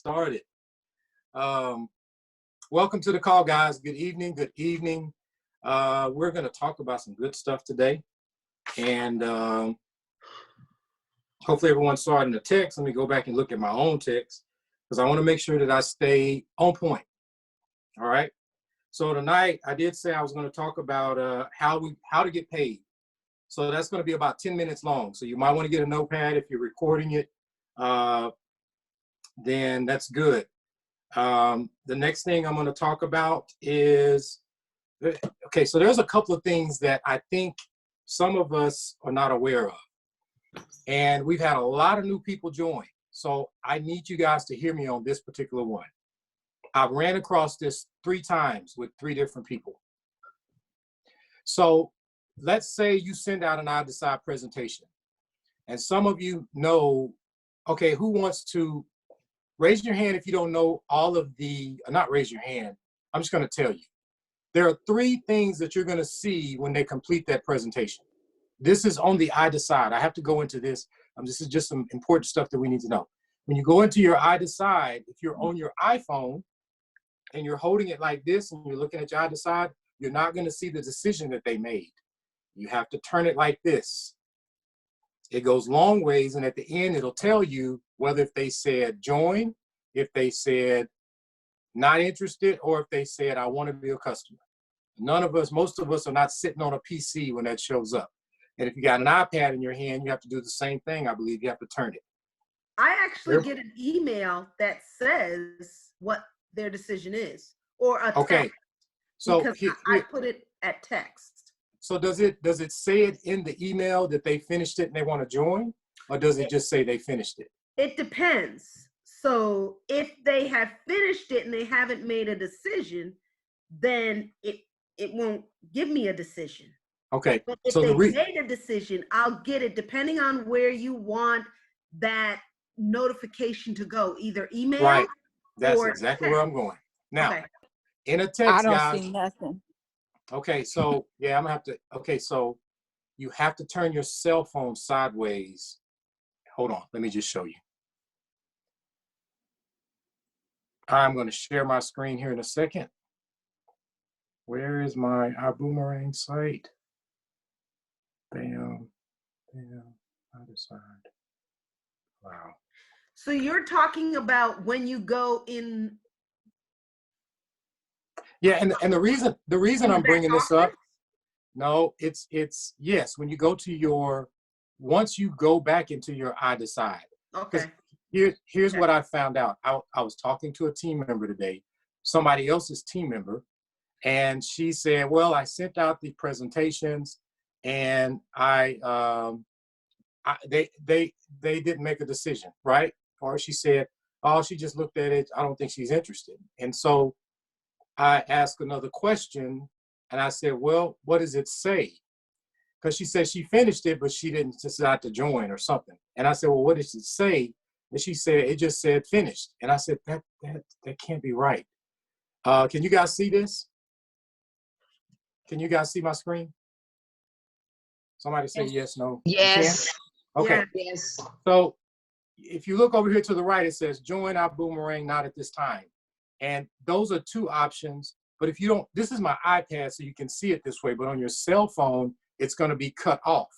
started. Um, Welcome to the call, guys. Good evening. Good evening. We're going to talk about some good stuff today. And hopefully everyone saw it in the text. Let me go back and look at my own text because I want to make sure that I stay on point. All right. So tonight I did say I was going to talk about how to get paid. So that's going to be about 10 minutes long. So you might want to get a notepad if you're recording it. Then that's good. The next thing I'm going to talk about is, okay, so there's a couple of things that I think some of us are not aware of. And we've had a lot of new people join. So I need you guys to hear me on this particular one. I've ran across this 3 times with 3 different people. So let's say you send out an I Decide presentation. And some of you know, okay, who wants to raise your hand if you don't know all of the, not raise your hand, I'm just going to tell you. There are 3 things that you're going to see when they complete that presentation. This is on the I Decide. I have to go into this. This is just some important stuff that we need to know. When you go into your I Decide, if you're on your iPhone and you're holding it like this and you're looking at your I Decide, you're not going to see the decision that they made. You have to turn it like this. It goes long ways, and at the end, it'll tell you whether if they said join, if they said not interested, or if they said, I want to be a customer. None of us, most of us are not sitting on a PC when that shows up. And if you got an iPad in your hand, you have to do the same thing. I believe you have to turn it. I actually get an email that says what their decision is, or a text. So because I put it at text. So does it say it in the email that they finished it and they want to join, or does it just say they finished it? It depends. So if they have finished it and they haven't made a decision, then it won't give me a decision. Okay. But if they made a decision, I'll get it depending on where you want that notification to go, either email. Right. That's exactly where I'm going. Now, in a text, guys. I don't see nothing. Okay, so yeah, I'm gonna have to. Okay, so you have to turn your cell phone sideways. Hold on, let me just show you. I'm going to share my screen here in a second. Where is my iBoomerang site? Bam, bam, I Decide. Wow. So you're talking about when you go in. Yeah, and the reason I'm bringing this up. No, it's yes. When you go to once you go back into your I Decide. Okay. Here's what I found out. I was talking to a team member today, somebody else's team member, and she said, "Well, I sent out the presentations, and they didn't make a decision, right?" Or she said, "Oh, she just looked at it. I don't think she's interested." And so I asked another question. And I said, well, what does it say? Because she said she finished it, but she didn't decide to join or something. And I said, well, what does it say? And she said, it just said finished. And I said, that can't be right. Can you guys see this? Can you guys see my screen? Somebody say yes, no. Yes. Okay. Yes. So if you look over here to the right, it says join iBoomerang, not at this time. And those are 2 options. But if you don't, this is my iPad, so you can see it this way, but on your cell phone, it's going to be cut off.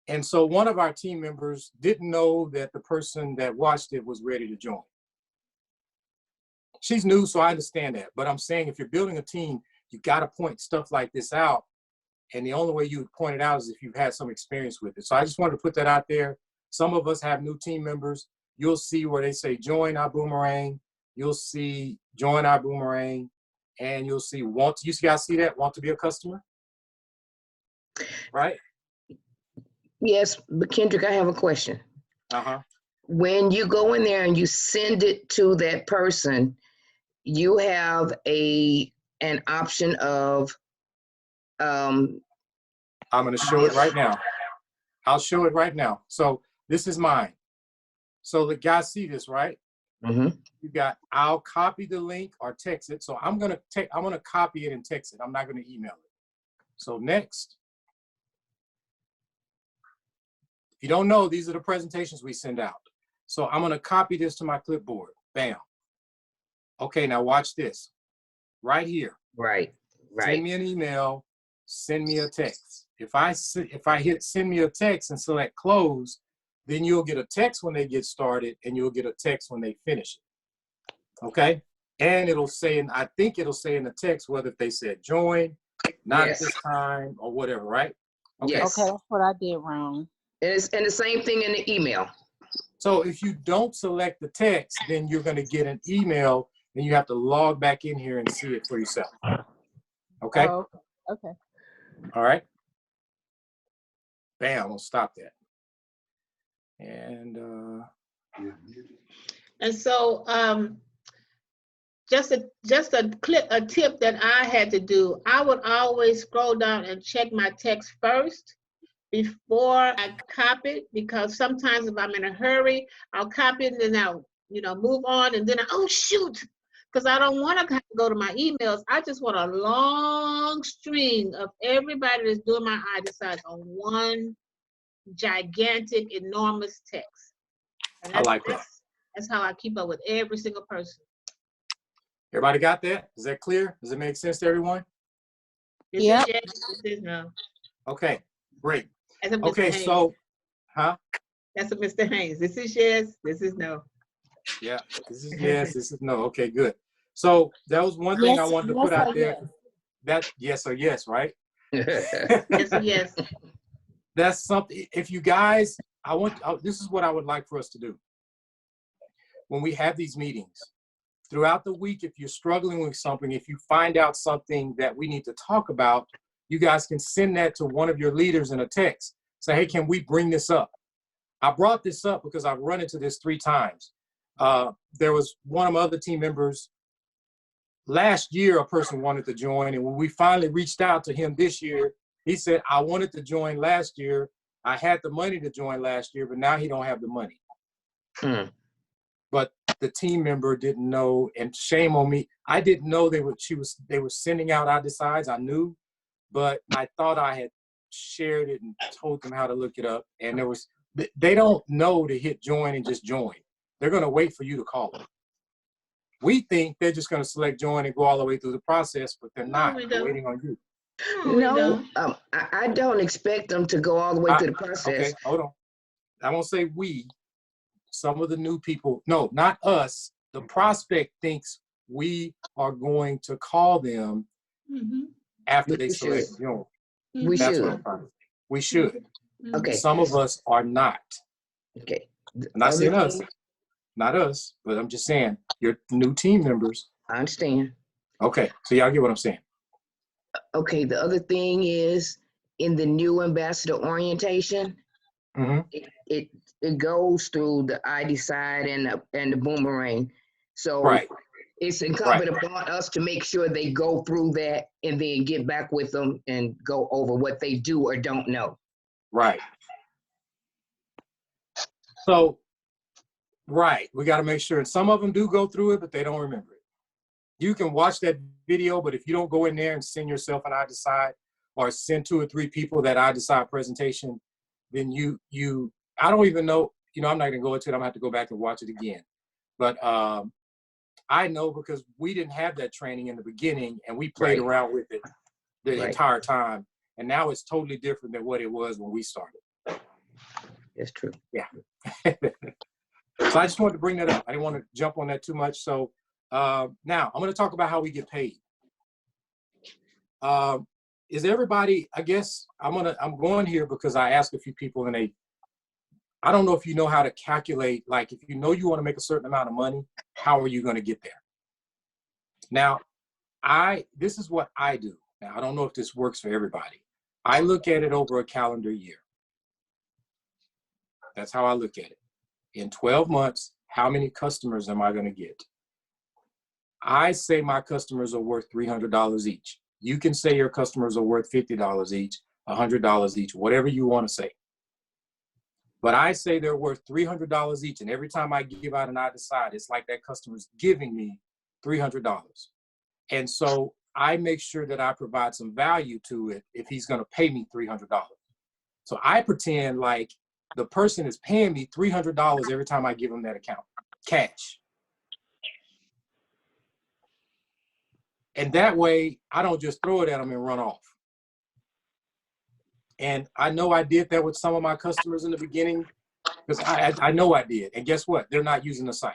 And so one of our team members didn't know that the person that watched it was ready to join. She's new, so I understand that. But I'm saying if you're building a team, you got to point stuff like this out. And the only way you would point it out is if you've had some experience with it. So I just wanted to put that out there. Some of us have new team members. You'll see where they say join iBoomerang. You'll see join iBoomerang, and you'll see you guys see that? Want to be a customer? Right? Yes, but Kendrick, I have a question. When you go in there and you send it to that person, you have an option of I'm going to show it right now. I'll show it right now. So this is mine. So the guys see this, right? Mm-hmm. You got, I'll copy the link or text it. So I'm going to copy it and text it. I'm not going to email it. So next. If you don't know, these are the presentations we send out. So I'm gonna copy this to my clipboard. Bam. Okay, now watch this. Right here. Right. Send me an email, send me a text. If I hit send me a text and select close, then you'll get a text when they get started and you'll get a text when they finish it. Okay? And it'll say, and I think it'll say in the text whether if they said join, not at this time, or whatever, right? Okay. Yes. Okay, that's what I did wrong. And the same thing in the email. So if you don't select the text, then you're going to get an email and you have to log back in here and see it for yourself. Okay? Oh, okay. All right. Bam, we'll stop that. And so just a tip that I had to do, I would always scroll down and check my text first before I copy, because sometimes if I'm in a hurry, I'll copy it and then I'll, move on, and then oh shoot, because I don't want to go to my emails. I just want a long string of everybody that's doing my iDecide on one gigantic, enormous text. And I like that. That's how I keep up with every single person. Everybody got that? Is that clear? Does it make sense to everyone? This Yep. is yes, this is no. Okay, great. That's a Mr. Okay, Haynes. so, huh? That's a Mr. Haynes. This is yes, this is no. Yeah, this is yes, this is no. Okay, good. So that was one thing I wanted to put out there. That yes or yes, right? Yes or yes. That's something. If you guys, this is what I would like for us to do. When we have these meetings, throughout the week, if you're struggling with something, if you find out something that we need to talk about, you guys can send that to one of your leaders in a text. Say, hey, can we bring this up? I brought this up because I've run into this 3 times. There was one of my other team members. Last year, a person wanted to join, and when we finally reached out to him this year, he said, I wanted to join last year. I had the money to join last year, but now he don't have the money. But the team member didn't know, and shame on me. I didn't know they were sending out iDecides. I knew, but I thought I had shared it and told them how to look it up. And they don't know to hit join and just join. They're going to wait for you to call them. We think they're just going to select join and go all the way through the process, but they're not. They're waiting on you. No, I don't expect them to go all the way through the process. Okay, hold on. I won't say we. Some of the new people, no, not us. The prospect thinks we are going to call them after they select join. We That's should. what I'm trying to say. We should. Okay. Some of us are not. Okay. I'm not saying us, not us, but I'm just saying your new team members. I understand. Okay, so y'all get what I'm saying. Okay, the other thing is in the new ambassador orientation, it goes through the iDecide and the Boomerang. So it's incumbent upon us to make sure they go through that and then get back with them and go over what they do or don't know. Right. So, we got to make sure. And some of them do go through it, but they don't remember it. You can watch that video, but if you don't go in there and send yourself an iDecide or send 2 or 3 people that iDecide presentation, then I don't even know, I'm not going to go into it. I'm going to have to go back and watch it again. But I know because we didn't have that training in the beginning and we played around with it the entire time. And now it's totally different than what it was when we started. That's true. Yeah. So I just wanted to bring that up. I didn't want to jump on that too much. So now I'm going to talk about how we get paid. Is everybody, I guess I'm going here because I asked a few people and I don't know if you know how to calculate, like if you know you want to make a certain amount of money, how are you going to get there? Now, this is what I do. Now, I don't know if this works for everybody. I look at it over a calendar year. That's how I look at it. In 12 months, how many customers am I going to get? I say my customers are worth $300 each. You can say your customers are worth $50 each, $100 each, whatever you want to say. But I say they're worth $300 each. And every time I give out an iDecide, it's like that customer's giving me $300. And so I make sure that I provide some value to it if he's going to pay me $300. So I pretend like the person is paying me $300 every time I give them that account, cash. And that way, I don't just throw it at them and run off. And I know I did that with some of my customers in the beginning, because I know I did. And guess what? They're not using the site.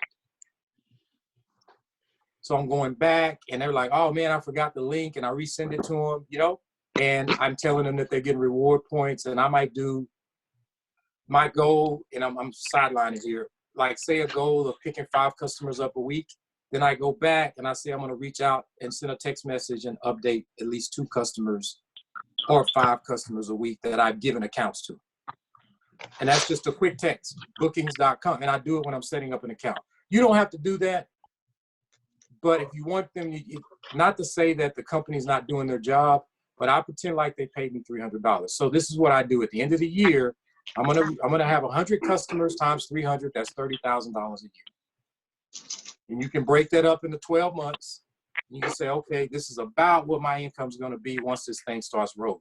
So I'm going back and they're like, oh man, I forgot the link, and I resend it to them, you know, and I'm telling them that they're getting reward points, and I might do my goal, and I'm sidelining here, like say a goal of picking 5 customers up a week. Then I go back and I say I'm going to reach out and send a text message and update at least 2 customers or 5 customers a week that I've given accounts to. And that's just a quick text, bookings.com. And I do it when I'm setting up an account. You don't have to do that. But if you want them, not to say that the company's not doing their job, but I pretend like they paid me $300. So this is what I do at the end of the year. I'm gonna have 100 customers times 300. That's $30,000 a year. And you can break that up into 12 months. You can say, okay, this is about what my income is going to be once this thing starts rolling.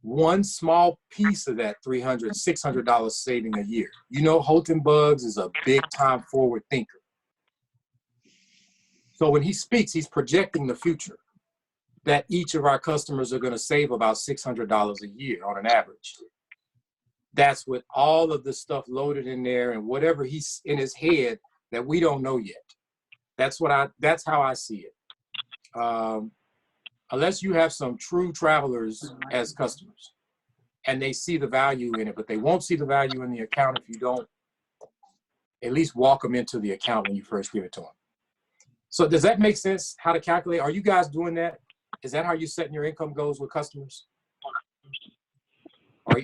One small piece of that $300, $600 saving a year. You know, Houghton Bugs is a big time forward thinker. So when he speaks, he's projecting the future, that each of our customers are going to save about $600 a year on an average. That's with all of the stuff loaded in there and whatever he's in his head that we don't know yet. That's how I see it. Unless you have some true travelers as customers and they see the value in it, but they won't see the value in the account if you don't at least walk them into the account when you first give it to them. So does that make sense, how to calculate? Are you guys doing that? Is that how you're setting your income goals with customers?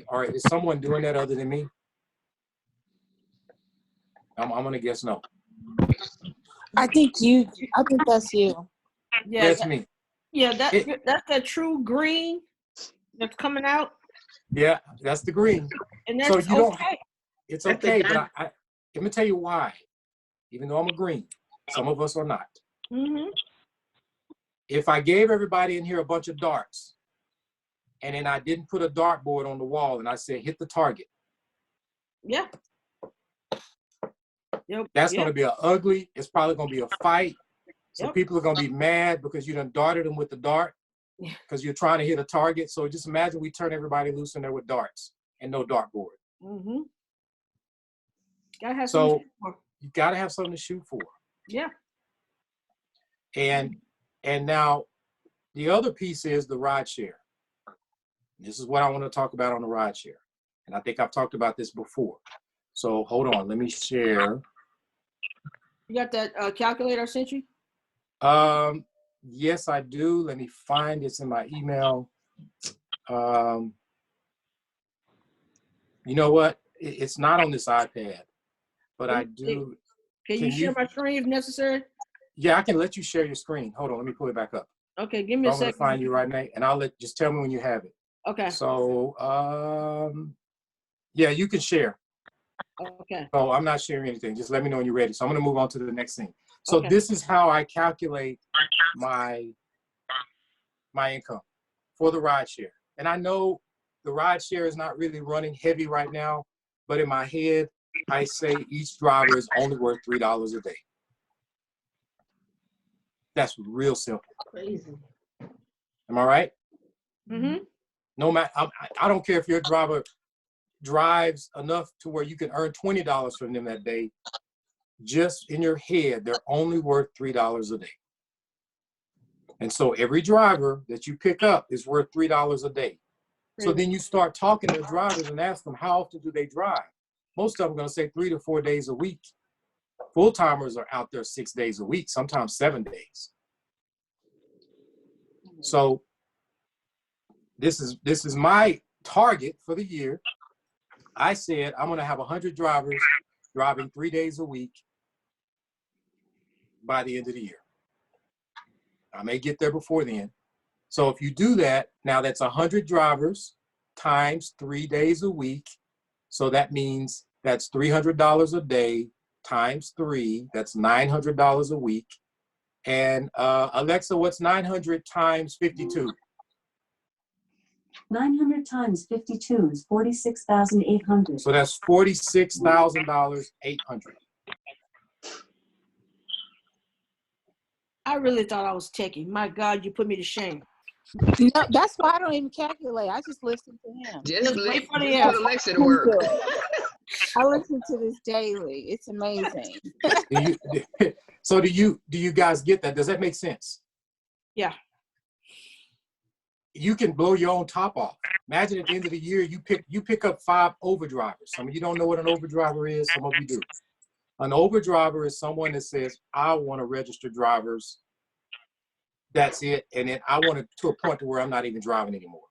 Or is someone doing that other than me? I'm gonna guess no. I think that's you. Yeah, That's me. yeah, that's that true green that's coming out, Yeah, that's the green. and So that's you don't, okay. it's That's the okay, guy. but let me tell you why. Even though I'm a green, some of us are not. Mm-hmm. If I gave everybody in here a bunch of darts, and then I didn't put a dartboard on the wall and I said, hit the target, Yeah. Yep. that's yep. gonna be it's probably gonna be a fight. Some Yep. people are gonna be mad because you done darted them with the dart because you're trying to hit a target. So just imagine we turn everybody loose in there with darts and no dartboard. Mm-hmm. Gotta have So some. you gotta have something to shoot for. Yeah. And now the other piece is the ride share. This is what I want to talk about on the ride share. And I think I've talked about this before. So hold on, let me share. You got that calculator I sent you? Yes, I do. Let me find it's in my email. You know what? It's not on this iPad, but I do. Can you share my screen if necessary? Yeah, I can let you share your screen. Hold on, let me pull it back up. Okay, give me a I'm gonna second. find you right now, and just tell me when you have it. Okay. So, yeah, you can share. Okay. So I'm not sharing anything. Just let me know when you're ready. So I'm going to move on to the next thing. So Okay. This is how I calculate my income for the ride share. And I know the ride share is not really running heavy right now, but in my head, I say each driver is only worth $3 a day. That's real simple. Crazy. Am I right? Mm-hmm. No matter, I don't care if your driver drives enough to where you can earn $20 from them that day. Just in your head, they're only worth $3 a day. And so every driver that you pick up is worth $3 a day. So then you start talking to the drivers and ask them, how often do they drive? Most of them are going to say 3 to 4 days a week. Full-timers are out there 6 days a week, sometimes 7 days. So this is my target for the year. I said I'm going to have 100 drivers driving 3 days a week by the end of the year. I may get there before then. So if you do that, now that's 100 drivers times 3 days a week. So that means that's $300 a day times 3. That's $900 a week. And Alexa, what's 900 times 52? 900 times 52 is 46,800. So that's $46,800. I really thought I was techie. My God, you put me to shame. No, that's why I don't even calculate. I just listen to him. Just wait for the put answer. Alexa to work. I listen to this daily. It's amazing. So do you guys get that? Does that make sense? Yeah. You can blow your own top off. Imagine at the end of the year, you pick up 5 overdrivers. Some of you don't know what an overdriver is. Some of you do. An overdriver is someone that says, I want to register drivers. That's it. And then I want to a point to where I'm not even driving anymore.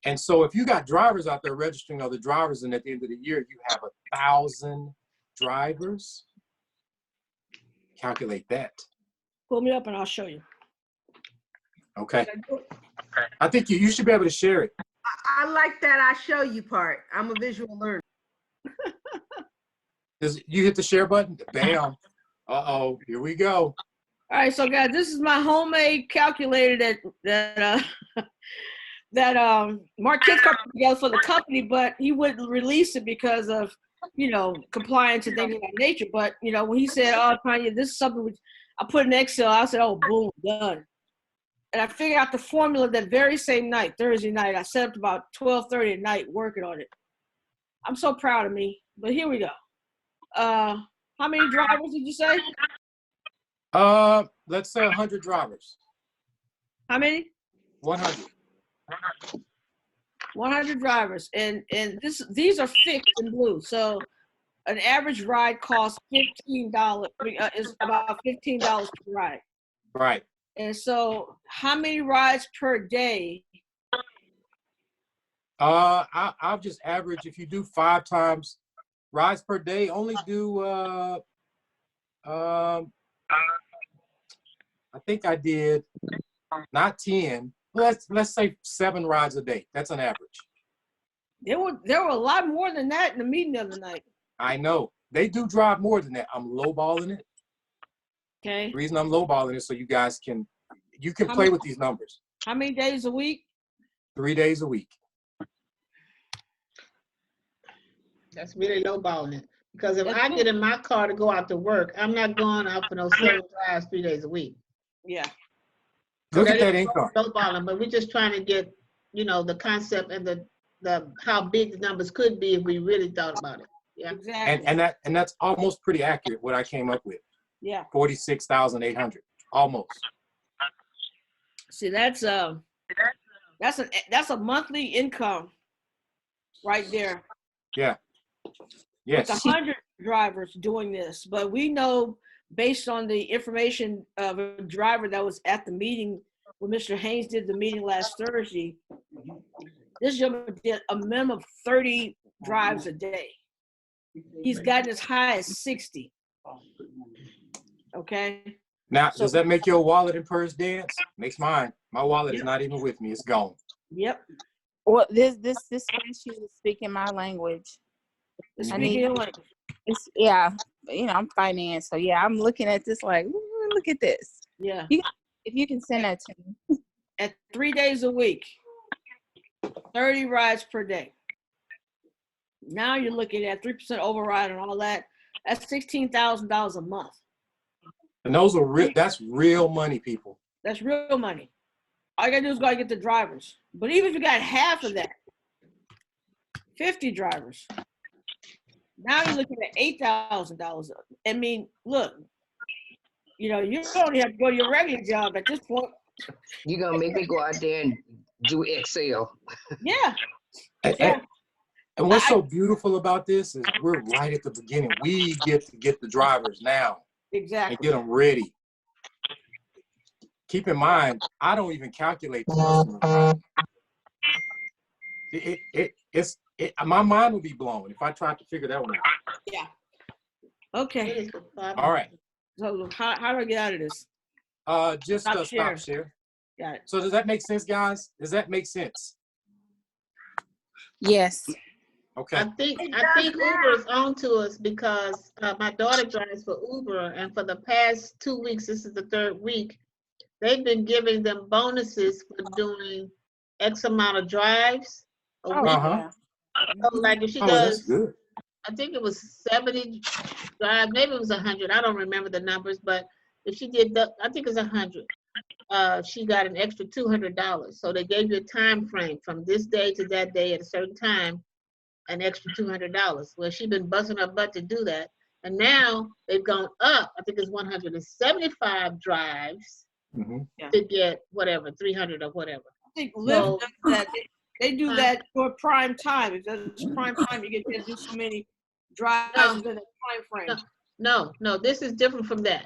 And so if you got drivers out there registering other drivers, and at the end of the year, you have 1,000 drivers, calculate that. Pull me up and I'll show you. Okay. I think you should be able to share it. I like that I show you part. I'm a visual learner. You hit the share button? Bam. Uh-oh, here we go. All right, so guys, this is my homemade calculator that Mark Kitzcar put together for the company, but he wouldn't release it because of, compliance and things of that nature. But, when he said, oh, Tanya, this is something I put in Excel, I said, oh, boom, done. And I figured out the formula that very same night, Thursday night. I set up about 12:30 at night working on it. I'm so proud of me, but here we go. How many drivers did you say? Let's say 100 drivers. How many? 100. 100 drivers, and these are fixed in blue. So an average ride costs $15. Is about $15 per ride. Right. And so, how many rides per day? I'll just average. If you do 5 times rides per day, only do I think I did not 10. Let's say 7 rides a day. That's an average. There were a lot more than that in the meeting the other night. I know they do drive more than that. I'm lowballing it. Okay. The reason I'm lowballing it so you guys can play with these numbers. How many days a week? 3 days a week. That's really lowballing it. Because if I get in my car to go out to work, I'm not going out for those 7 drives 3 days a week. Yeah. Look at that income. Lowballing, but we're just trying to get, the concept and the how big the numbers could be if we really thought about it. Yeah. Exactly. And that's almost pretty accurate what I came up with. Yeah. 46,800. Almost. See, that's a monthly income right there. Yeah. Yes. With 100 drivers doing this, but we know based on the information of a driver that was at the meeting when Mr. Haynes did the meeting last Thursday, this gentleman did a minimum of 30 drives a day. He's gotten as high as 60. Okay. Now, does that make your wallet and purse dance? Makes mine. My wallet is not even with me. It's gone. Yep. Well, this spreadsheet is speaking my language. Yeah, I'm finance, so yeah, I'm looking at this like, ooh, look at this. Yeah. If you can send that to me. At 3 days a week, 30 rides per day. Now you're looking at 3% override and all that. That's $16,000 a month. And that's real money, people. That's real money. All you gotta do is go get the drivers. But even if you got half of that, 50 drivers, now you're looking at $8,000. I mean, look, you only have to go to your regular job at this point. You're going to make me go out there and do Excel. Yeah. And what's so beautiful about this is we're right at the beginning. We get to get the drivers now. Exactly. And get them ready. Keep in mind, I don't even calculate the customer. My mind will be blown if I tried to figure that one out. Yeah. Okay. All right. So how do I get out of this? Just stop share. Got it. So does that make sense, guys? Does that make sense? Yes. Okay. I think Uber is on to us because my daughter drives for Uber, and for the past 2 weeks, this is the 3rd week, they've been giving them bonuses for doing X amount of drives a Oh, week. yeah. So like if she Oh, that's does, good. I think it was 70 drives, maybe it was 100. I don't remember the numbers, but if she did, I think it's 100. She got an extra $200. So they gave you a time frame from this day to that day at a certain time, an extra $200. Well, she's been busting her butt to do that. And now they've gone up, I think it's 175 drives to get whatever, 300 or whatever. I think Lyft does that. They do that for prime time. If it's prime time, you get to do so many drives within a time frame. No, this is different from that.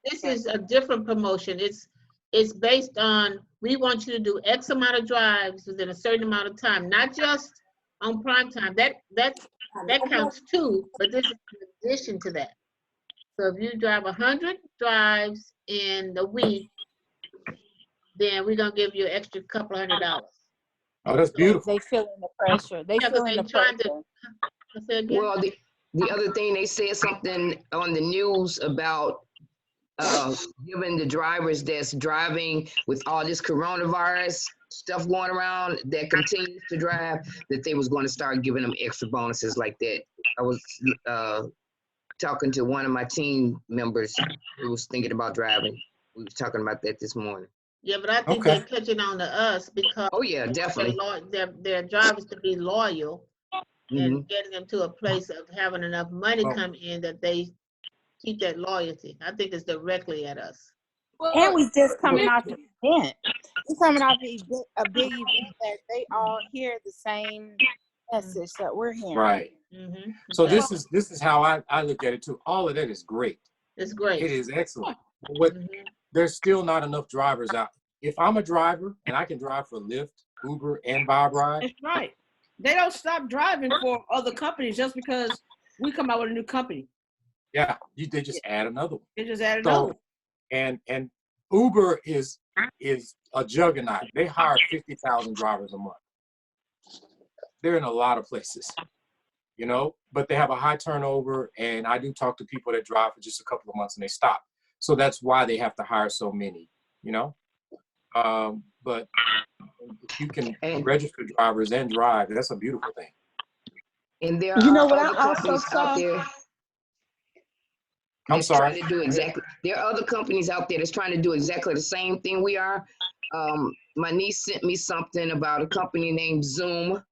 This is a different promotion. It's based on, we want you to do X amount of drives within a certain amount of time, not just on prime time. That counts too, but this is in addition to that. So if you drive 100 drives in the week, then we're gonna give you an extra couple $100. Oh, that's beautiful. They feeling the pressure. They feeling the pressure. Well, the other thing, they said something on the news about giving the drivers that's driving with all this coronavirus stuff going around that continues to drive, that they was going to start giving them extra bonuses like that. I was talking to one of my team members who was thinking about driving. We was talking about that this morning. Yeah, but I think they're catching on to us because definitely their job is to be loyal and getting them to a place of having enough money come in that they keep that loyalty. I think it's directly at us. And we just coming off the event. We're coming off a big event that they all hear the same message that we're hearing. Right. So this is how I look at it too. All of that is great. It's great. It is excellent. What there's still not enough drivers out. If I'm a driver and I can drive for Lyft, Uber, and VibeRide. That's right. They don't stop driving for other companies just because we come out with a new company. Yeah, they just add another one. They just add another one. And Uber is a juggernaut. They hire 50,000 drivers a month. They're in a lot of places, you know, but they have a high turnover. And I do talk to people that drive for just a couple of months and they stop. So that's why they have to hire so many, you know. But if you can register drivers and drive, that's a beautiful thing. And there you know are what other I also companies saw? out there. I'm sorry. To do exactly. There are other companies out there that's trying to do exactly the same thing we are. My niece sent me something about a company named Zoom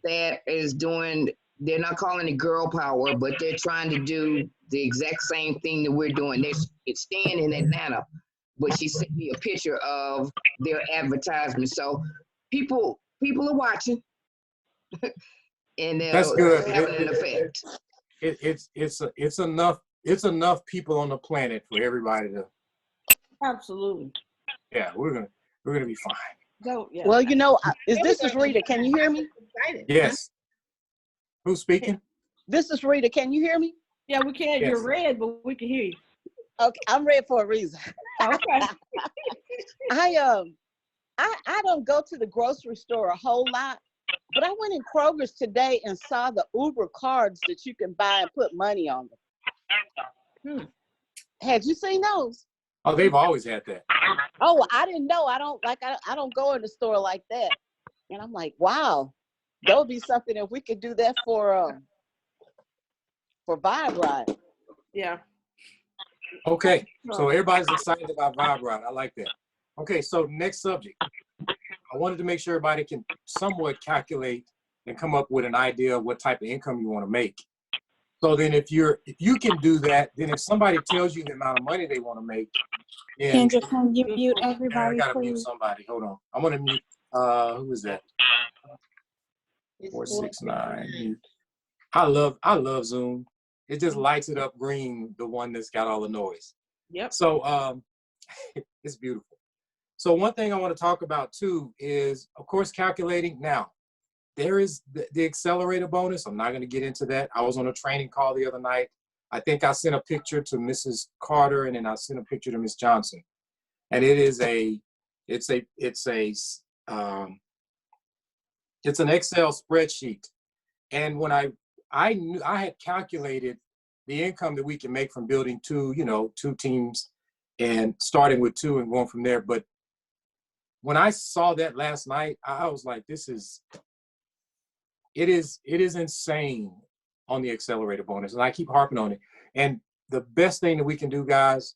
that is doing. They're not calling it girl power, but they're trying to do the exact same thing that we're doing. It's staying in Atlanta, but she sent me a picture of their advertisement. So people are watching, and that's good. Having an effect. It's enough people on the planet for everybody to. Absolutely. Yeah, we're gonna be fine. So, yeah. Well, you know, this is Rita. Can you hear me? Yes. Who's speaking? This is Rita. Can you hear me? Yeah, we can. Yes. You're red, but we can hear you. Okay, I'm red for a reason. Okay. I don't go to the grocery store a whole lot, but I went in Kroger's today and saw the Uber cards that you can buy and put money on them. Had you seen those? Oh, they've always had that. Oh, I didn't know. I don't go in the store like that. And I'm like, wow, that would be something if we could do that for VibeRide. Yeah. Okay, so everybody's excited about VibeRide. I like that. Okay, so next subject. I wanted to make sure everybody can somewhat calculate and come up with an idea of what type of income you want to make. So then if you can do that, then if somebody tells you the amount of money they want to make, then Kendra, can you mute everybody, I gotta please? mute somebody. Hold on. I'm gonna mute who is that? 469. I love Zoom. It just lights it up green, the one that's got all the noise. Yep. So it's beautiful. So one thing I want to talk about too is, of course, calculating. Now, there is the accelerator bonus. I'm not going to get into that. I was on a training call the other night. I think I sent a picture to Mrs. Carter and then I sent a picture to Miss Johnson. And it's an Excel spreadsheet. And when I knew I had calculated the income that we can make from building two teams and starting with 2 and going from there. But when I saw that last night, I was like, it is insane on the accelerator bonus. And I keep harping on it. And the best thing that we can do, guys,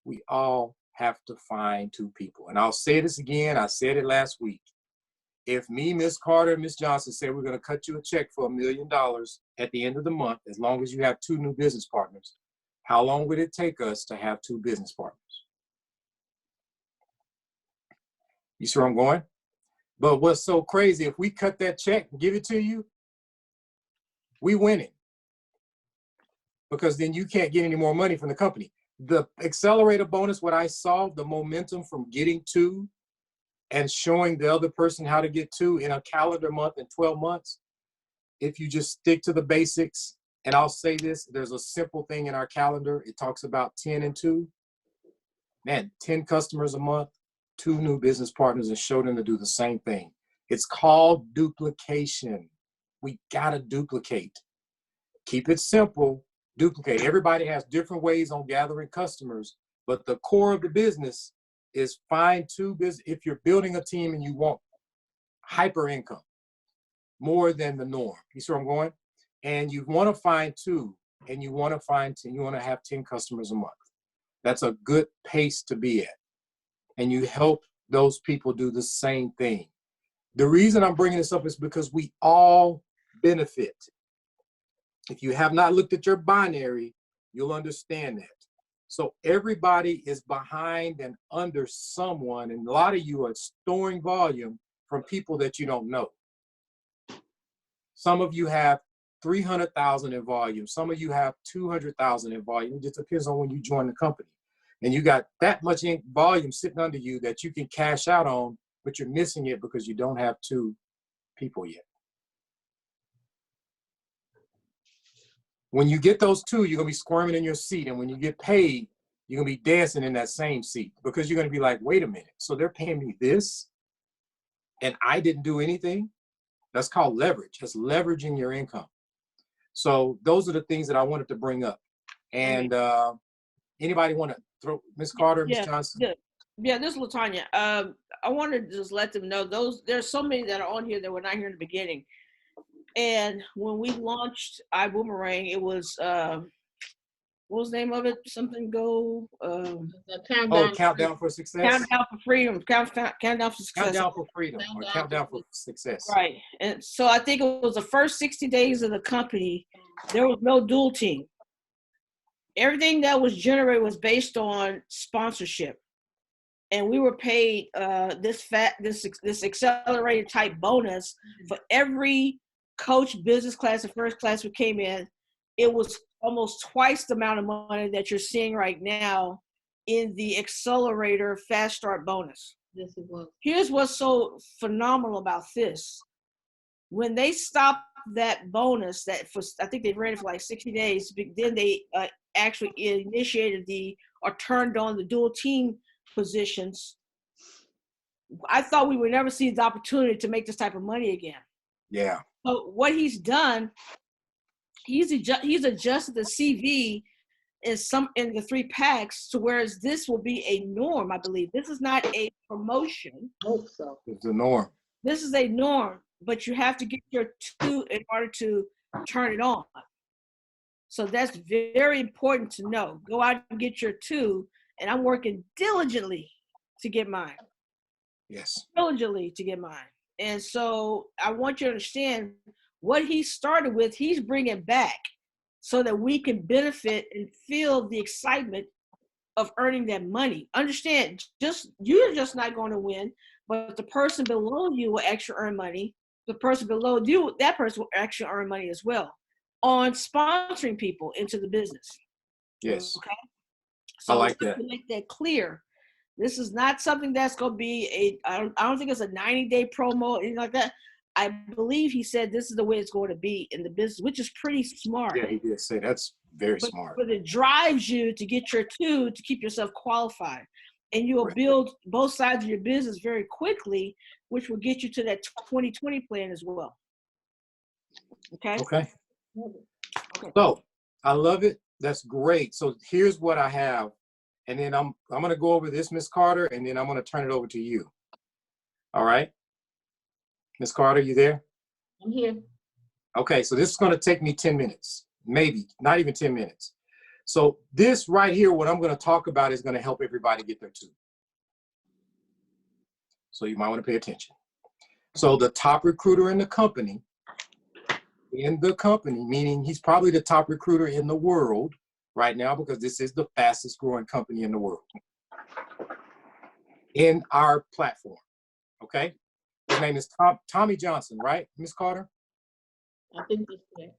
we all have to find 2 people. And I'll say this again, I said it last week. If me, Miss Carter, and Miss Johnson say we're going to cut you a check for $1 million at the end of the month, as long as you have 2 new business partners, how long would it take us to have 2 business partners? You see where I'm going? But what's so crazy, if we cut that check and give it to you, we win it. Because then you can't get any more money from the company. The accelerator bonus, what I saw, the momentum from getting 2 and showing the other person how to get 2 in a calendar month in 12 months, if you just stick to the basics, and I'll say this, there's a simple thing in our calendar. It talks about 10 and 2. Man, 10 customers a month, 2 new business partners, and show them to do the same thing. It's called duplication. We gotta duplicate. Keep it simple, duplicate. Everybody has different ways on gathering customers, but the core of the business is find 2 business. If you're building a team and you want hyper income, more than the norm, you see where I'm going? And you want to find 2, and you want to find 10, you want to have 10 customers a month. That's a good pace to be at. And you help those people do the same thing. The reason I'm bringing this up is because we all benefit. If you have not looked at your binary, you'll understand that. So everybody is behind and under someone, and a lot of you are storing volume from people that you don't know. Some of you have 300,000 in volume. Some of you have 200,000 in volume. It just depends on when you join the company. And you got that much in volume sitting under you that you can cash out on, but you're missing it because you don't have 2 people yet. When you get those 2, you're going to be squirming in your seat. And when you get paid, you're going to be dancing in that same seat because you're going to be like, wait a minute. So they're paying me this and I didn't do anything? That's called leverage. That's leveraging your income. So those are the things that I wanted to bring up. And anybody want to throw, Ms. Carter, Ms. Johnson? Yeah, this is LaTanya. I wanted to just let them know there's so many that are on here that were not here in the beginning. And when we launched iBoomerang, it was what was the name of it? Something go. Countdown for Success. Countdown for Freedom. Countdown for Success. Countdown for Freedom or Countdown for Success. Right. And so I think it was the first 60 days of the company. There was no dual team. Everything that was generated was based on sponsorship, and we were paid this accelerated type bonus for every coach, business class, and first class who came in. It was almost twice the amount of money that you're seeing right now in the accelerator fast start bonus. Yes, it was. Here's what's so phenomenal about this. When they stopped that bonus, I think they ran it for like 60 days, then they actually initiated or turned on the dual team positions. I thought we would never see the opportunity to make this type of money again. Yeah. So what he's done, he's adjusted the CV in the 3 packs to whereas this will be a norm, I believe. This is not a promotion. I hope so. It's the norm. This is a norm, but you have to get your 2 in order to turn it on. So that's very important to know. Go out and get your 2, and I'm working diligently to get mine. Yes. Diligently to get mine. And so I want you to understand what he started with, he's bringing back so that we can benefit and feel the excitement of earning that money. Understand, you're just not going to win, but the person below you will actually earn money. The person below you, that person will actually earn money as well on sponsoring people into the business. Yes. Okay. So I like that. To make that clear, this is not something that's going to be I don't think it's a 90-day promo or anything like that. I believe he said this is the way it's going to be in the business, which is pretty smart. Yeah, he did say that's very smart. But it drives you to get your 2 to keep yourself qualified. And you'll build both sides of your business very quickly, which will get you to that 2020 plan as well. Okay? Okay. So I love it. That's great. So here's what I have. And then I'm going to go over this, Ms. Carter, and then I'm going to turn it over to you. All right. Ms. Carter, you there? I'm here. Okay, so this is going to take me 10 minutes, maybe not even 10 minutes. So this right here, what I'm going to talk about is going to help everybody get there too. So you might want to pay attention. So the top recruiter in the company, meaning he's probably the top recruiter in the world right now, because this is the fastest growing company in the world in our platform. Okay. His name is Tommy Johnson, right, Ms. Carter? I think that's correct.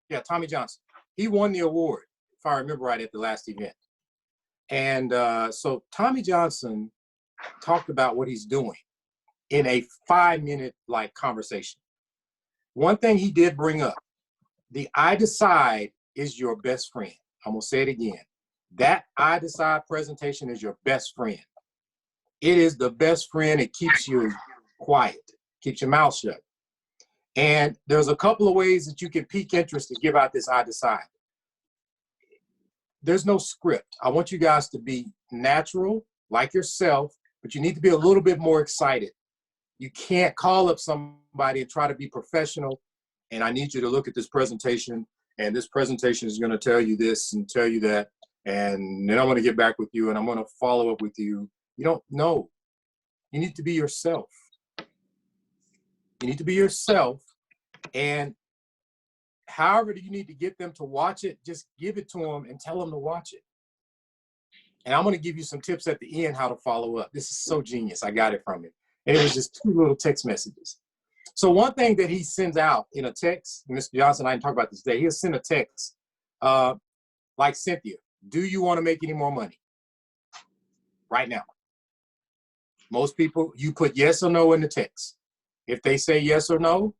Yeah, Tommy Johnson. He won the award, if I remember right, at the last event. And so Tommy Johnson talked about what he's doing in a 5-minute conversation. One thing he did bring up, the I Decide is your best friend. I'm gonna say it again. That I Decide presentation is your best friend. It is the best friend. It keeps you quiet, keeps your mouth shut. And there's a couple of ways that you can pique interest to give out this I Decide. There's no script. I want you guys to be natural, like yourself, but you need to be a little bit more excited. You can't call up somebody and try to be professional, and I need you to look at this presentation, and this presentation is going to tell you this and tell you that, and then I'm going to get back with you, and I'm going to follow up with you. You don't know. You need to be yourself. You need to be yourself, and however you need to get them to watch it, just give it to them and tell them to watch it. And I'm going to give you some tips at the end how to follow up. This is so genius. I got it from him. And it was just 2 little text messages. So one thing that he sends out in a text, Mr. Johnson, I didn't talk about this today, he'll send a text like Cynthia, do you want to make any more money right now? Most people, you put yes or no in the text. If they say yes or no,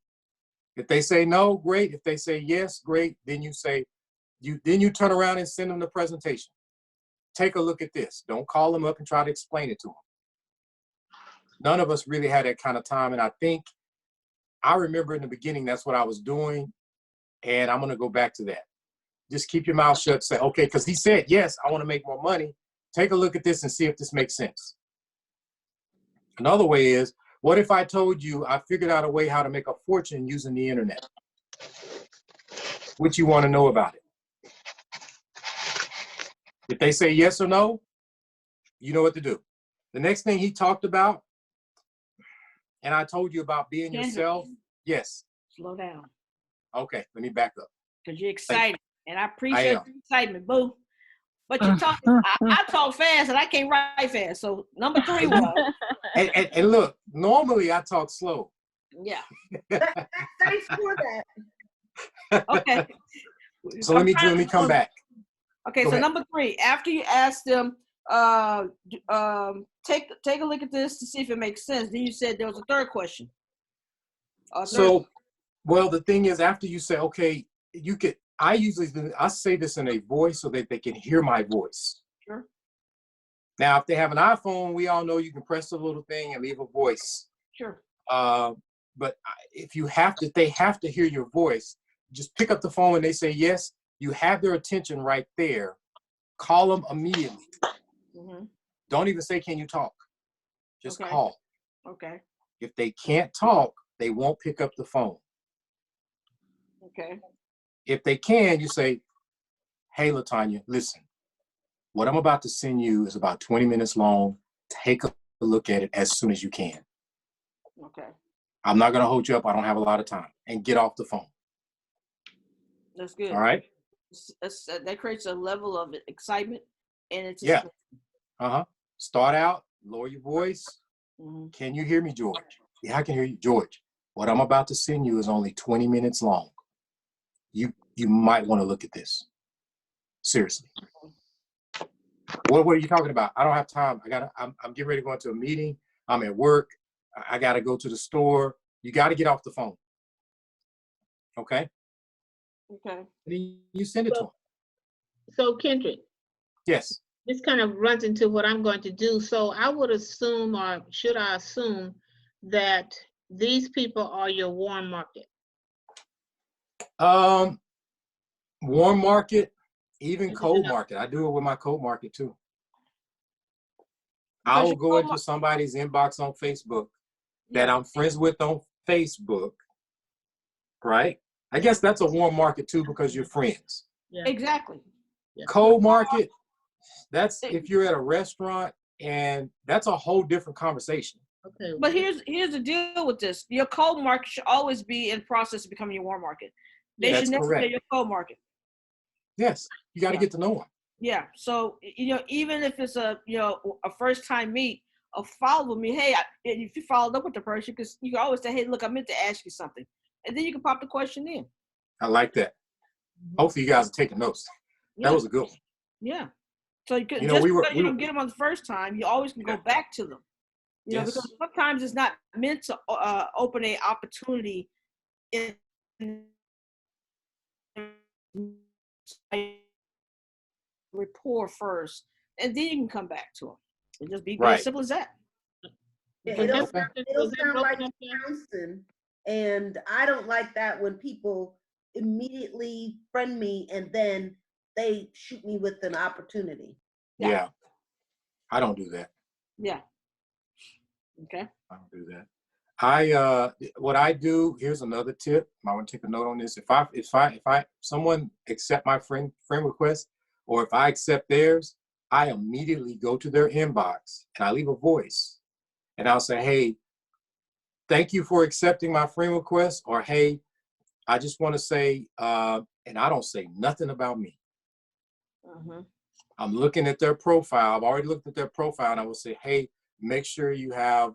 if they say no, great. If they say yes, great. Then you say, then you turn around and send them the presentation. Take a look at this. Don't call them up and try to explain it to them. None of us really had that kind of time. And I remember in the beginning, that's what I was doing. And I'm going to go back to that. Just keep your mouth shut. Say, okay, because he said, yes, I want to make more money. Take a look at this and see if this makes sense. Another way is, what if I told you I figured out a way how to make a fortune using the internet? What you want to know about it? If they say yes or no, you know what to do. The next thing he talked about, and I told you about being yourself. Yes. Slow down. Okay, let me back up. Because you're excited. And I appreciate your excitement, boo. But you talk, I talk fast and I can't write fast. So number 3 was. and look, normally I talk slow. Yeah. Thanks for that. Okay. So let me come back. Okay, so number 3, after you ask them, take a look at this to see if it makes sense. Then you said there was a third question. Well, the thing is, after you say, okay, I say this in a voice so that they can hear my voice. Sure. Now, if they have an iPhone, we all know you can press the little thing and leave a voice. Sure. But if they have to hear your voice, just pick up the phone and they say yes. You have their attention right there. Call them immediately. Mm-hmm. Don't even say, can you talk? Just call. Okay. If they can't talk, they won't pick up the phone. Okay. If they can, you say, hey, LaTanya, listen, what I'm about to send you is about 20 minutes long. Take a look at it as soon as you can. Okay. I'm not going to hold you up. I don't have a lot of time. And get off the phone. That's good. All right. That creates a level of excitement. And it's Start out, lower your voice. Mm-hmm. Can you hear me, George? Yeah, I can hear you. George, what I'm about to send you is only 20 minutes long. You might want to look at this. Seriously. What are you talking about? I don't have time. I'm getting ready to go into a meeting. I'm at work. I got to go to the store. You got to get off the phone. Okay? Okay. Then you send it to them. So Kendrick. Yes. This kind of runs into what I'm going to do. So I would assume, or should I assume, that these people are your warm market? Warm market, even cold market. I do it with my cold market too. I will go into somebody's inbox on Facebook that I'm friends with on Facebook, right? I guess that's a warm market too because you're friends. Yeah. Exactly. Yeah. Cold market, that's if you're at a restaurant, and that's a whole different conversation. Okay. But here's the deal with this. Your cold market should always be in process of becoming your warm market. They That's should never correct. be your cold market. Yes, you got to Yeah. get to know them. Yeah. So, even if it's a first time meet, or follow me, hey, if you followed up with the person, because you can always say, hey, look, I meant to ask you something. And then you can pop the question in. I like that. Hopefully you guys are taking notes. Yeah. That was a good one. Yeah. So you could, You know, just we were- because you don't get them on the first time, you always can go back to them. Yes. Because sometimes it's not meant to open a opportunity in rapport first, and then you can come back to them. It just be Right. as simple as that. Yeah, Was it'll, that- it'll was that sound like broken up there? bouncing, and I don't like that when people immediately friend me and then they shoot me with an opportunity. Yeah. I don't do that. Yeah. Okay. I don't do that. What I do, here's another tip. I want to take a note on this. If someone accept my friend request, or if I accept theirs, I immediately go to their inbox and I leave a voice, and I'll say, hey, thank you for accepting my friend request, or hey, I just want to say, and I don't say nothing about me. Mm-hmm. I'm looking at their profile. I've already looked at their profile, and I will say, hey, make sure you have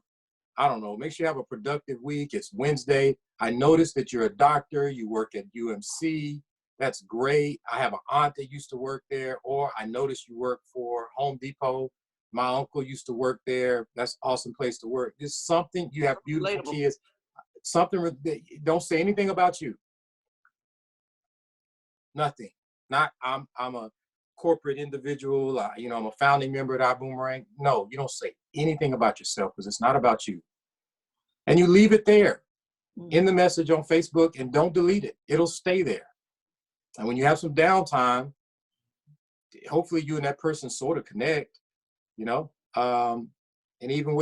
a productive week. It's Wednesday. I noticed that you're a doctor. You work at UMC. That's great. I have an aunt that used to work there, or I noticed you work for Home Depot. My uncle used to work there. That's an awesome place to work. Just something, you have beautiful Relatable. kids. Something, don't say anything about you. Nothing. Not, I'm a corporate individual. I'm a founding member at iBoomerang. No, you don't say anything about yourself because it's not about you. And you leave it there in the message on Facebook, and don't delete it. It'll stay there. And when you have some downtime, hopefully you and that person sort of connect, and even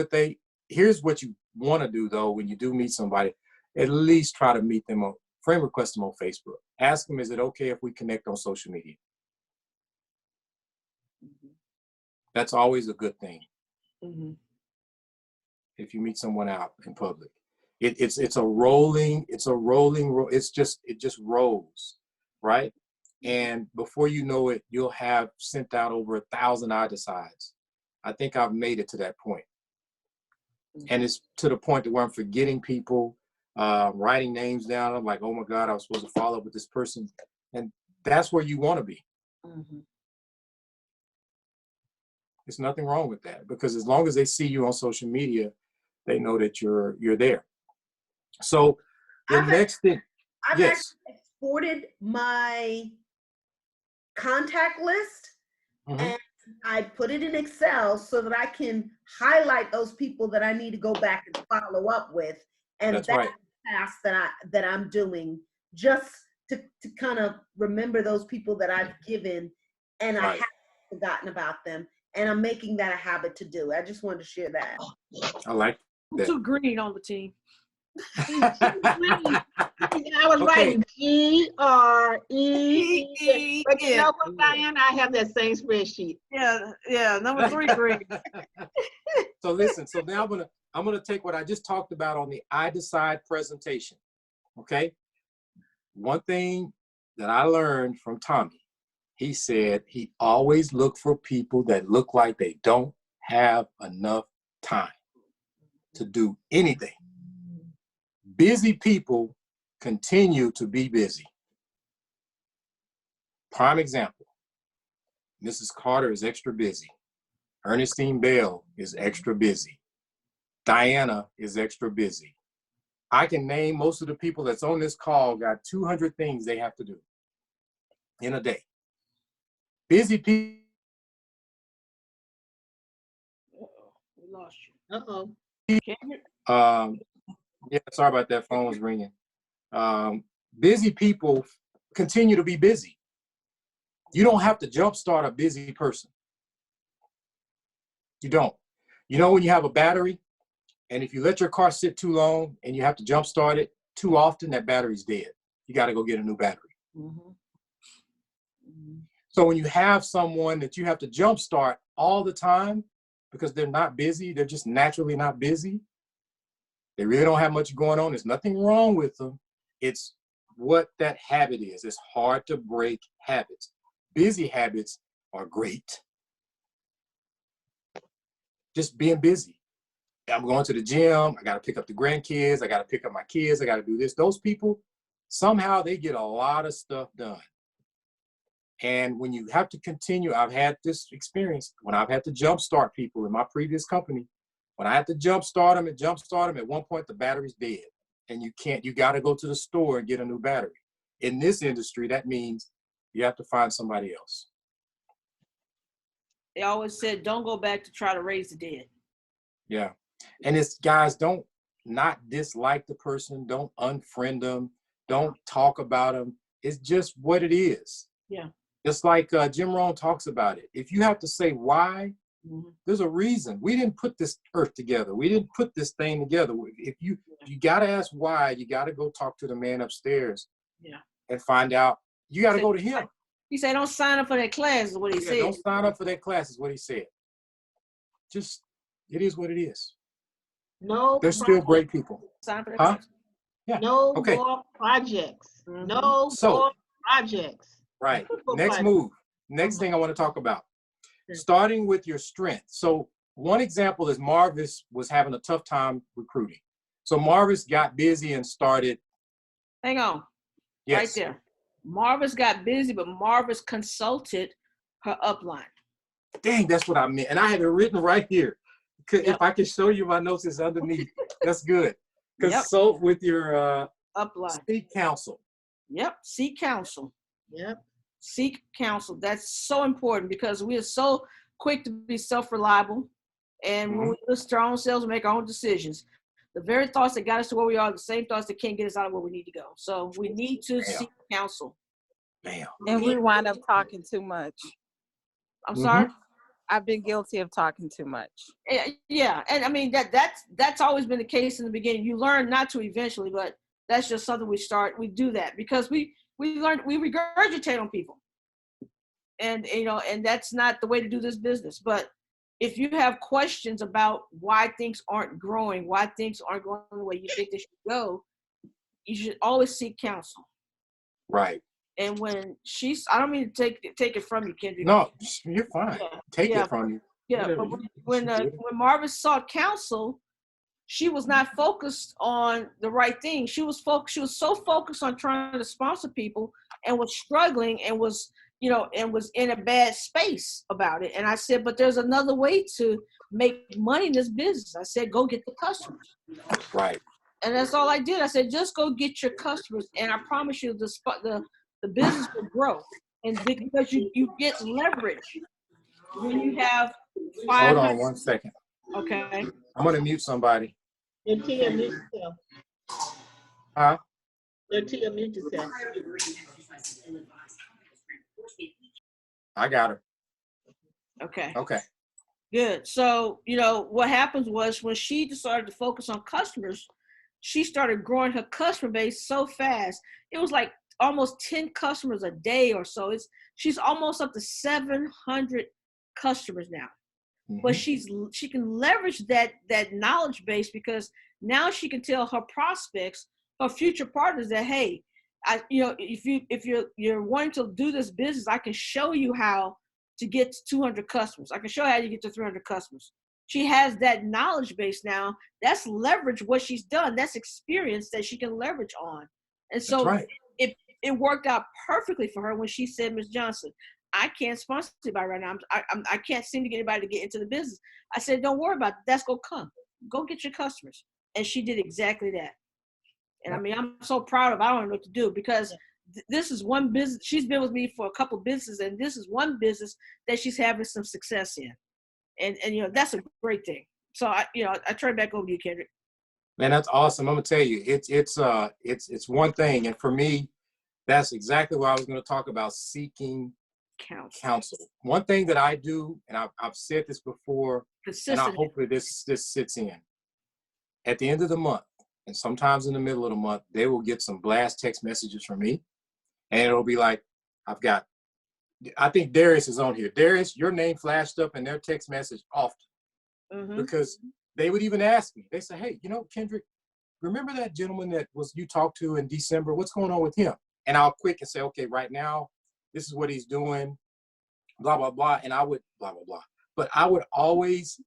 here's what you want to do though, when you do meet somebody, at least try to meet them friend request them on Facebook. Ask them, is it okay if we connect on social media? That's always a good thing. Mm-hmm. If you meet someone out in public, it just rolls, right? And before you know it, you'll have sent out over 1,000 I decides. I think I've made it to that point. And it's to the point where I'm forgetting people, writing names down. I'm like, oh my God, I was supposed to follow up with this person. And that's where you want to be. Mm-hmm. There's nothing wrong with that, because as long as they see you on social media, they know that you're there. So the next thing, I've yes. actually exported my contact list and I put it in Excel so that I can highlight those people that I need to go back and follow up with. And that's right. the task that I'm doing, just to kind of remember those people that I've given and I haven't forgotten about them. And I'm making that a habit to do. I just wanted to share that. I like that. Too green on the team. I was writing GRE. But you know what, Diane? I have that same spreadsheet. Yeah. Number 3 green. So listen. So now I'm gonna take what I just talked about on the I Decide presentation. Okay. One thing that I learned from Tommy, he said he always looked for people that look like they don't have enough time to do anything. Busy people continue to be busy. Prime example, Mrs. Carter is extra busy. Ernestine Bell is extra busy. Diana is extra busy. I can name most of the people that's on this call got 200 things they have to do in a day. Busy people. We lost you. Yeah, sorry about that. Phone was ringing. Busy people continue to be busy. You don't have to jumpstart a busy person. You don't. You know, when you have a battery And if you let your car sit too long and you have to jump start it too often, that battery's dead. You got to go get a new battery. So when you have someone that you have to jump start all the time because they're not busy, they're just naturally not busy, they really don't have much going on. There's nothing wrong with them. It's what that habit is. It's hard to break habits. Busy habits are great. Just being busy. I'm going to the gym. I got to pick up the grandkids. I got to pick up my kids. I got to do this. Those people, somehow they get a lot of stuff done. And when you have to continue, I've had this experience when I've had to jumpstart people in my previous company. When I had to jumpstart them, at one point the battery's dead. And you got to go to the store and get a new battery. In this industry, that means you have to find somebody else. They always said, don't go back to try to raise the dead. Yeah. And it's, guys, don't not dislike the person. Don't unfriend them. Don't talk about them. It's just what it is. Yeah. Just like Jim Rohn talks about it. If you have to say why, there's a reason. We didn't put this earth together. We didn't put this thing together. If you got to ask why, you got to go talk to the man upstairs and find out. You got to go to him. He said, don't sign up for that class is what he said. Don't sign up for that class is what he said. Just, it is what it is. No. They're still great people. Sign for that Huh? class. Yeah. No Okay. more projects. No more projects. Right. Next move. Next thing I want to talk about. Starting with your strength. So one example is Marvis was having a tough time recruiting. So Marvis got busy and started. Hang on. Yes. Right there. Marvis got busy, but Marvis consulted her upline. Dang, that's what I meant. And I have it written right here. If I can show you my notes, it's underneath. That's good. Consult with your upline. Seek counsel. Yep. Seek counsel. Yep. Seek counsel. That's so important because we are so quick to be self-reliable. And when we listen to our own selves and make our own decisions, the very thoughts that got us to where we are, the same thoughts that can't get us out of where we need to go. So we need to seek counsel. And we wind up talking too much. I'm sorry? I've been guilty of talking too much. Yeah. And I mean, that's always been the case in the beginning. You learn not to eventually, but that's just something we do that because we regurgitate on people. And, and that's not the way to do this business. But if you have questions about why things aren't growing, why things aren't going the way you think they should go, you should always seek counsel. Right. And when I don't mean to take it from you, Kendrick. No, you're fine. Take it from you. Yeah, but when Marvis sought counsel, she was not focused on the right thing. She was so focused on trying to sponsor people and was struggling and was in a bad space about it. And I said, but there's another way to make money in this business. I said, go get the customers. Right. And that's all I did. I said, just go get your customers. And I promise you the business will grow. And because you get leverage when you have 500. Hold on 1 second. Okay. I'm going to mute somebody. Tia, mute yourself. Huh? Tia, mute yourself. I got her. Okay. Okay. Good. So, what happens was when she decided to focus on customers, she started growing her customer base so fast. It was like almost 10 customers a day or so. She's almost up to 700 customers now. But she can leverage that knowledge base because now she can tell her prospects, her future partners that, hey, if you're wanting to do this business, I can show you how to get to 200 customers. I can show you how to get to 300 customers. She has that knowledge base now. That's leverage what she's done. That's experience that she can leverage on. And so it worked out perfectly for her when she said, Ms. Johnson, I can't sponsor anybody right now. I can't seem to get anybody to get into the business. I said, don't worry about it. That's going to come. Go get your customers. And she did exactly that. And I mean, I'm so proud of her. I don't know what to do because this is one business. She's been with me for a couple of businesses, and this is one business that she's having some success in. And that's a great thing. So I turn back over to you, Kendrick. Man, that's awesome. I'm gonna tell you, it's one thing, and for me, that's exactly what I was gonna talk about: seeking counsel. One thing that I do, and I've said this before, and hopefully this sits in. at the end of the month, and sometimes in the middle of the month, they will get some blast text messages from me. And it'll be like, I think Darius is on here. Darius, your name flashed up in their text message often. Because they would even ask me, they say, hey, Kendrick, remember that gentleman that you talked to in December? What's going on with him? And I'll quick and say, okay, right now, this is what he's doing, blah, blah, blah. And I would blah, blah, blah. But I would always,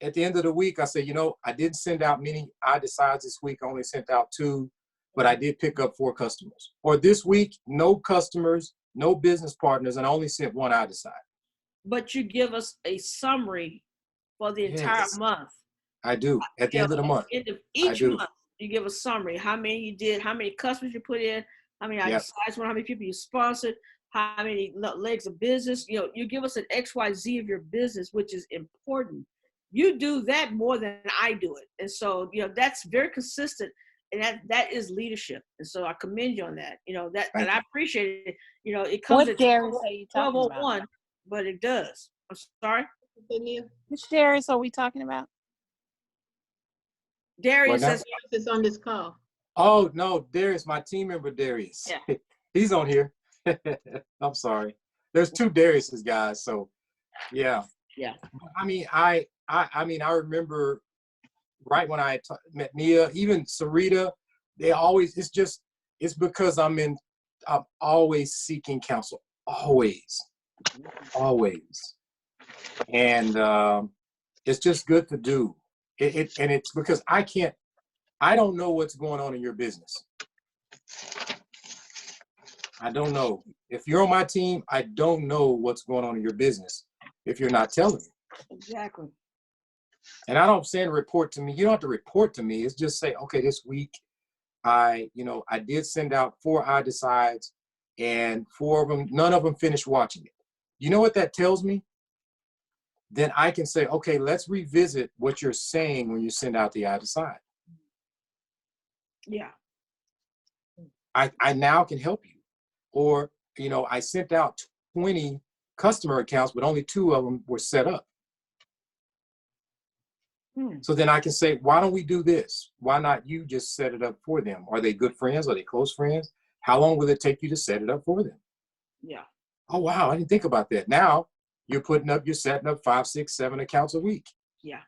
at the end of the week, I say, I didn't send out many iDecides this week. I only sent out 2, but I did pick up 4 customers. Or this week, no customers, no business partners, and I only sent 1 iDecide. But you give us a summary for the entire month. I do. At the end of the month. At the end of each month, you give a summary. How many you did, how many customers you put in, how many iDecides, how many people you sponsored, how many legs of business. You give us an XYZ of your business, which is important. You do that more than I do it. And so, that's very consistent. And that is leadership. And so I commend you on that. And I appreciate it. It comes at 12:01, but it does. I'm sorry. Which Darius are we talking about? Darius is on this call. Oh, no, Darius, my team member Darius. Yeah. He's on here. I'm sorry. There's 2 Dariuses, guys. So, yeah. Yeah. I mean, I remember right when I met Nia, even Sarita, they always, it's because I'm always seeking counsel. Always. And it's just good to do. And it's because I don't know what's going on in your business. I don't know. If you're on my team, I don't know what's going on in your business if you're not telling me. Exactly. And I don't say report to me. You don't have to report to me. It's just say, okay, this week I did send out 4 iDecides and 4 of them, none of them finished watching it. You know what that tells me? Then I can say, okay, let's revisit what you're saying when you send out the iDecide. Yeah. I now can help you. Or, I sent out 20 customer accounts, but only 2 of them were set up. So then I can say, why don't we do this? Why not you just set it up for them? Are they good friends? Are they close friends? How long will it take you to set it up for them? Yeah. Oh, wow, I didn't think about that. Now you're setting up 5, 6, 7 accounts a week. Yeah.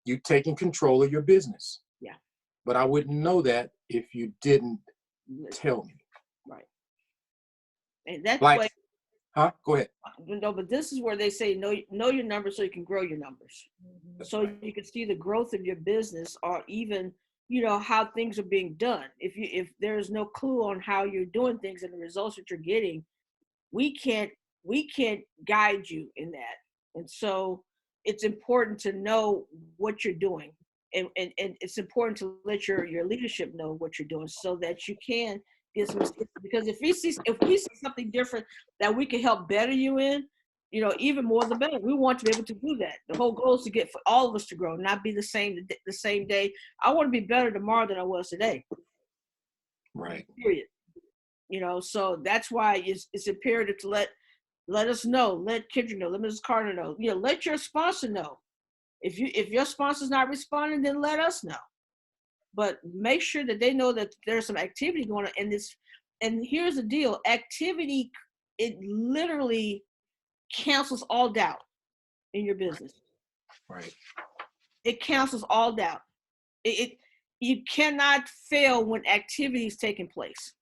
You're taking control of your business. Yeah. But I wouldn't know that if you didn't tell me. Right. And that's why. Huh? Go ahead. No, but this is where they say know your numbers so you can grow your numbers. So you can see the growth of your business, or even how things are being done. If there's no clue on how you're doing things and the results that you're getting, we can't guide you in that. And so it's important to know what you're doing, and it's important to let your leadership know what you're doing so that you can get some. Because if we see something different that we can help better you in, even more the better. We want to be able to do that. The whole goal is to get for all of us to grow, not be the same day. I want to be better tomorrow than I was today. Right. Period. So that's why it's imperative to let us know, let Kendrick know, let Mrs. Carter know. Let your sponsor know. If your sponsor's not responding, then let us know. But make sure that they know that there's some activity going on. And here's the deal: activity, it literally cancels all doubt in your business. Right. It cancels all doubt. You cannot fail when activity is taking place.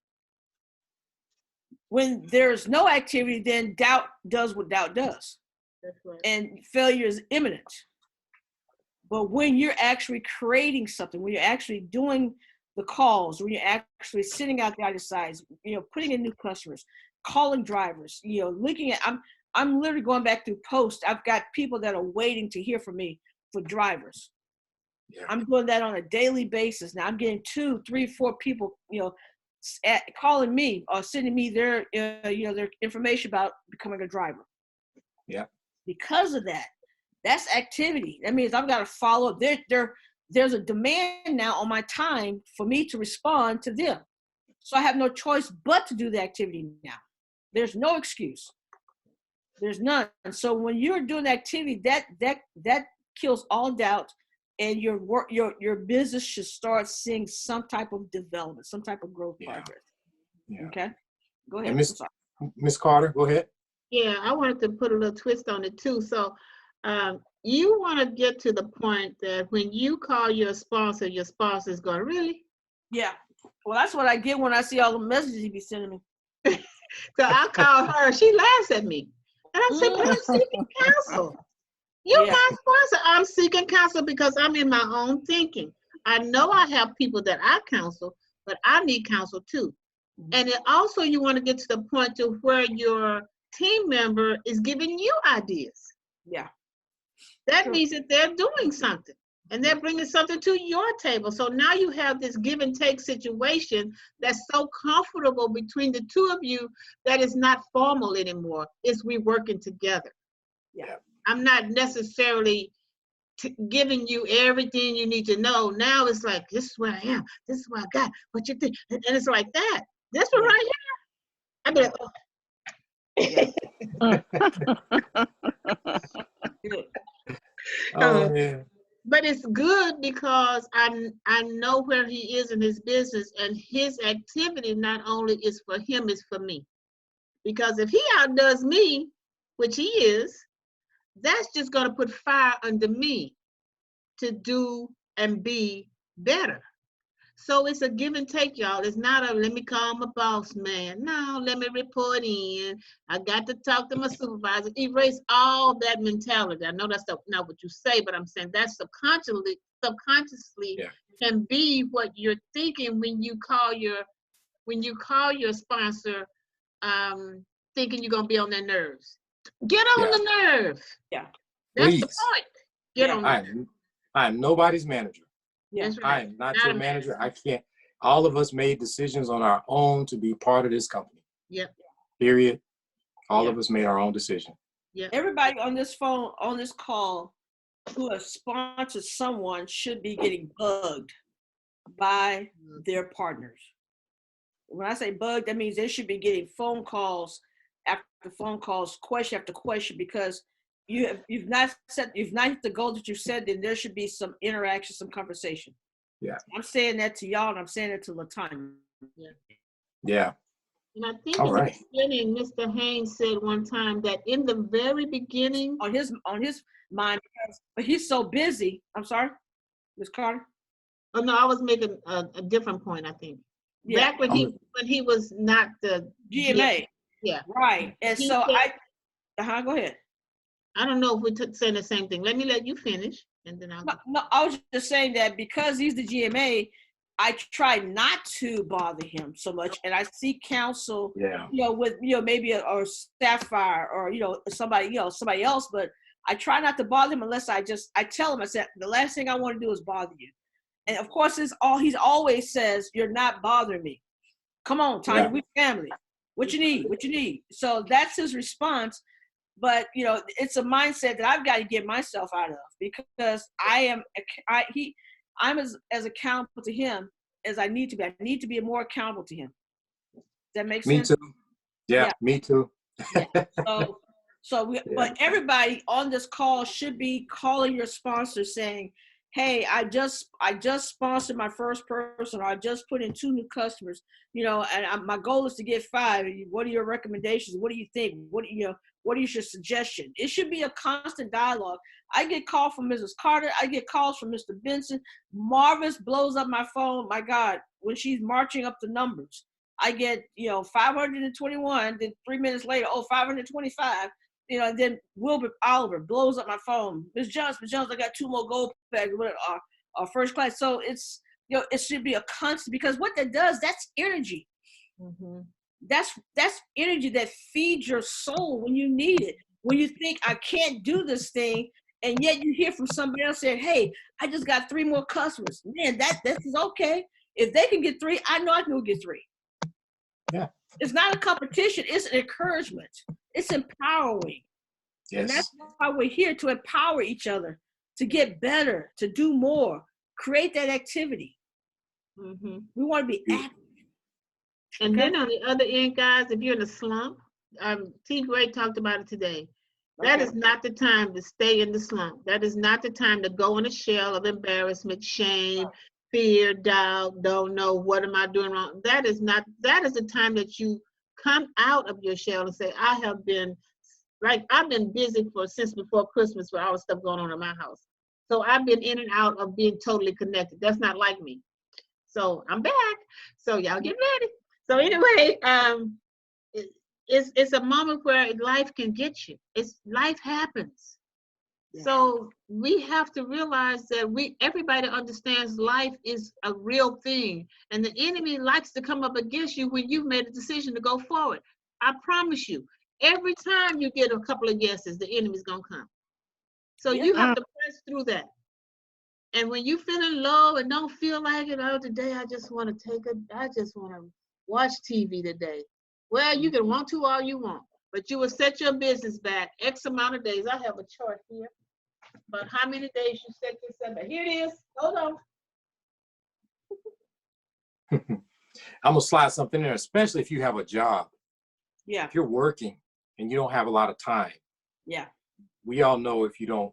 When there's no activity, then doubt does what doubt does. That's right. And failure is imminent. But when you're actually creating something, when you're actually doing the calls, when you're actually sending out the iDecides, putting in new customers, calling drivers, looking at, I'm literally going back through posts. I've got people that are waiting to hear from me for drivers. Yeah. I'm doing that on a daily basis. Now I'm getting 2, 3, 4 people, calling me or sending me their information about becoming a driver. Yeah. Because of that, that's activity. That means I've got to follow up. There's a demand now on my time for me to respond to them. So I have no choice but to do the activity now. There's no excuse. There's none. And so when you're doing activity, that kills all doubt, and your work, your business should start seeing some type of development, some type of growth progress. Yeah. Okay, go ahead. And Miss Carter, go ahead. Yeah, I wanted to put a little twist on it too. So you want to get to the point that when you call your sponsor is going, really? Yeah. Well, that's what I get when I see all the messages you be sending me. So I call her, she laughs at me. And I say, but I'm seeking counsel. You're my sponsor. I'm seeking counsel because I'm in my own thinking. I know I have people that I counsel, but I need counsel too. And then also you want to get to the point to where your team member is giving you ideas. Yeah. That means that they're doing something and they're bringing something to your table. So now you have this give and take situation that's so comfortable between the two of you that is not formal anymore. It's we working together. Yeah. I'm not necessarily giving you everything you need to know. Now it's like, this is where I am. This is what I got. What you think? And it's like that. This one right here. I'd be like, Oh, man. But it's good because I know where he is in his business, and his activity not only is for him, it's for me. Because if he outdoes me, which he is, that's just going to put fire under me to do and be better. So it's a give and take, y'all. It's not a let me call my boss man. No, let me report in. I got to talk to my supervisor. Erase all that mentality. I know that's not what you say, but I'm saying that subconsciously can be what you're thinking when you call your sponsor, thinking you're gonna be on their nerves. Get on the nerve. Yeah. That's the point. Get on. I am nobody's manager. Yeah. That's right. I am not your manager. I can't. All of us made decisions on our own to be part of this company. Yep. Period. All of us made our own decision. Yeah. Everybody on this phone, on this call, who has sponsored someone should be getting bugged by their partners. When I say bugged, that means they should be getting phone calls after phone calls, question after question, because you've not hit the goal that you said, then there should be some interaction, some conversation. Yeah. I'm saying that to y'all, and I'm saying it to LaTanya. Yeah. And I think in the beginning, Mr. Haynes said one time that in the very beginning, on his mind, but he's so busy. I'm sorry, Ms. Carter. Oh no, I was making a different point. I think back when he was not the GMA. Yeah. Right. And so go ahead. I don't know if we're saying the same thing. Let me let you finish, and then I'll. No, I was just saying that because he's the GMA, I try not to bother him so much, and I seek counsel. Yeah. With maybe or Sapphire or somebody else, but I try not to bother him unless I tell him, I said the last thing I want to do is bother you, and of course he's always says, you're not bothering me. Come on, Tanya, we family. What you need. So that's his response. But it's a mindset that I've got to get myself out of, because I'm as accountable to him as I need to be. I need to be more accountable to him. Does that make sense? Me too. Yeah. Me too. But everybody on this call should be calling your sponsor saying, hey, I just sponsored my first person, or I just put in 2 new customers, and my goal is to get 5. What are your recommendations? What do you think? What is your suggestion? It should be a constant dialogue. I get calls from Mrs. Carter. I get calls from Mr. Benson. Marvis blows up my phone. My God, when she's marching up the numbers, I get, 521, then 3 minutes later, 525. And then Wilbur Oliver blows up my phone. Ms. Jones, I got 2 more gold bags, first class. So it's, it should be a constant, because what that does, that's energy. Mm-hmm. That's energy that feeds your soul when you need it. When you think, I can't do this thing, and yet you hear from somebody else saying, hey, I just got 3 more customers. Man, this is okay. If they can get 3, I know I can go get 3. Yeah. It's not a competition. It's an encouragement. It's empowering. Yes. And that's why we're here, to empower each other, to get better, to do more, create that activity. Mm-hmm. We want to be active. And then on the other end, guys, if you're in a slump, T. Gray talked about it today. That is not the time to stay in the slump. That is not the time to go in a shell of embarrassment, shame, fear, doubt, don't know, what am I doing wrong? That is the time that you come out of your shell and say, I've been busy since before Christmas with all the stuff going on in my house. So I've been in and out of being totally connected. That's not like me. So I'm back. So y'all get ready. So anyway, it's a moment where life can get you. Life happens. Yeah. So we have to realize that everybody understands life is a real thing, and the enemy likes to come up against you when you've made a decision to go forward. I promise you, every time you get a couple of yeses, the enemy's gonna come. So you have to press through that. And when you feeling low and don't feel like it, today I just want to watch TV today. Well, you can want to all you want, but you will set your business back X amount of days. I have a chart here, but how many days you set yourself back. Here it is. Hold on. I'm going to slide something in there, especially if you have a job. Yeah. If you're working and you don't have a lot of time. Yeah. We all know if you don't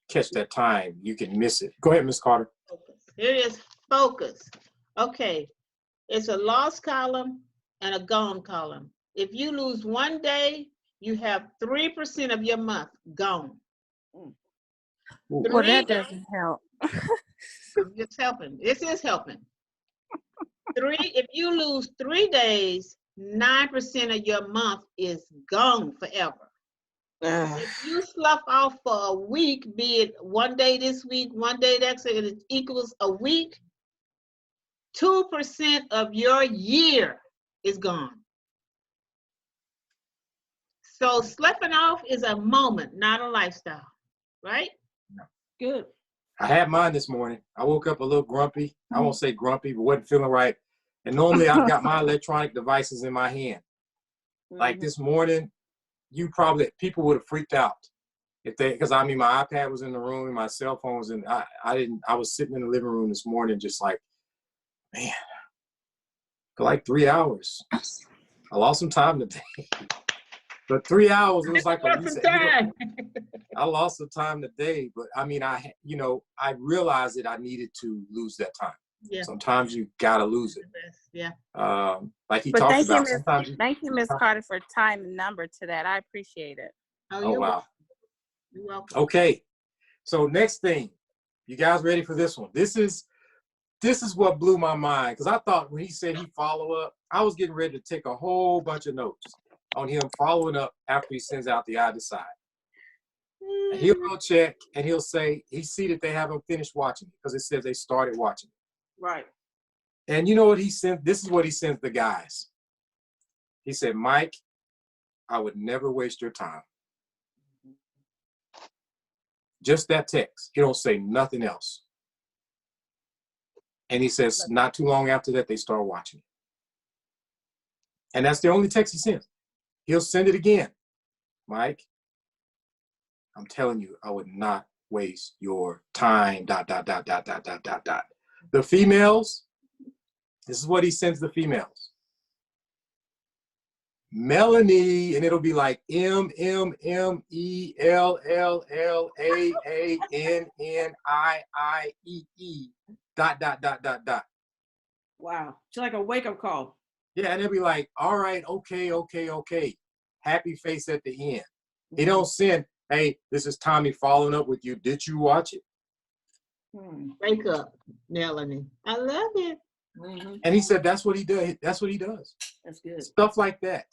catch that time, you can miss it. Go ahead, Ms. Carter. Focus. Here it is. Focus. Okay. It's a lost column and a gone column. If you lose one day, you have 3% of your month gone. Well, that doesn't help. It's helping. This is helping. If you lose 3 days, 9% of your month is gone forever. If you slough off for a week, be it one day this week, one day next, and it equals a week, 2% of your year is gone. So sloughing off is a moment, not a lifestyle, right? Good. I had mine this morning. I woke up a little grumpy. I won't say grumpy, but wasn't feeling right. And normally I've got my electronic devices in my hand. Like this morning, people would have freaked out because my iPad was in the room and my cell phone was I was sitting in the living room this morning just like, man, for like 3 hours. I lost some time today. But 3 hours, it was like I lost some time today, but I mean, I realized that I needed to lose that time. Yeah. Sometimes you gotta lose it. Yeah. Like he talked about. Thank you, Ms. Carter, for time and number to that. I appreciate it. Oh wow. You're welcome. Okay. So next thing, you guys ready for this one? This is what blew my mind because I thought when he said he follow up, I was getting ready to take a whole bunch of notes on him following up after he sends out the I decide. And he'll go check and he'll say he see that they haven't finished watching it because it says they started watching it. Right. And you know what he sent? This is what he sent the guys. He said, Mike, I would never waste your time. Just that text. He don't say nothing else. And he says, not too long after that, they start watching it. And that's the only text he sends. He'll send it again. Mike, I'm telling you, I would not waste your time, ... The females, this is what he sends the females. Melanie, and it'll be like MMMELLLAANNIIE ... Wow. It's like a wake-up call. Yeah, and it'll be like, all right, okay. Happy face at the end. He don't send, hey, this is Tommy following up with you. Did you watch it? Wake up, Melanie. I love it. And he said that's what he does. That's what he does. That's good. Stuff like that.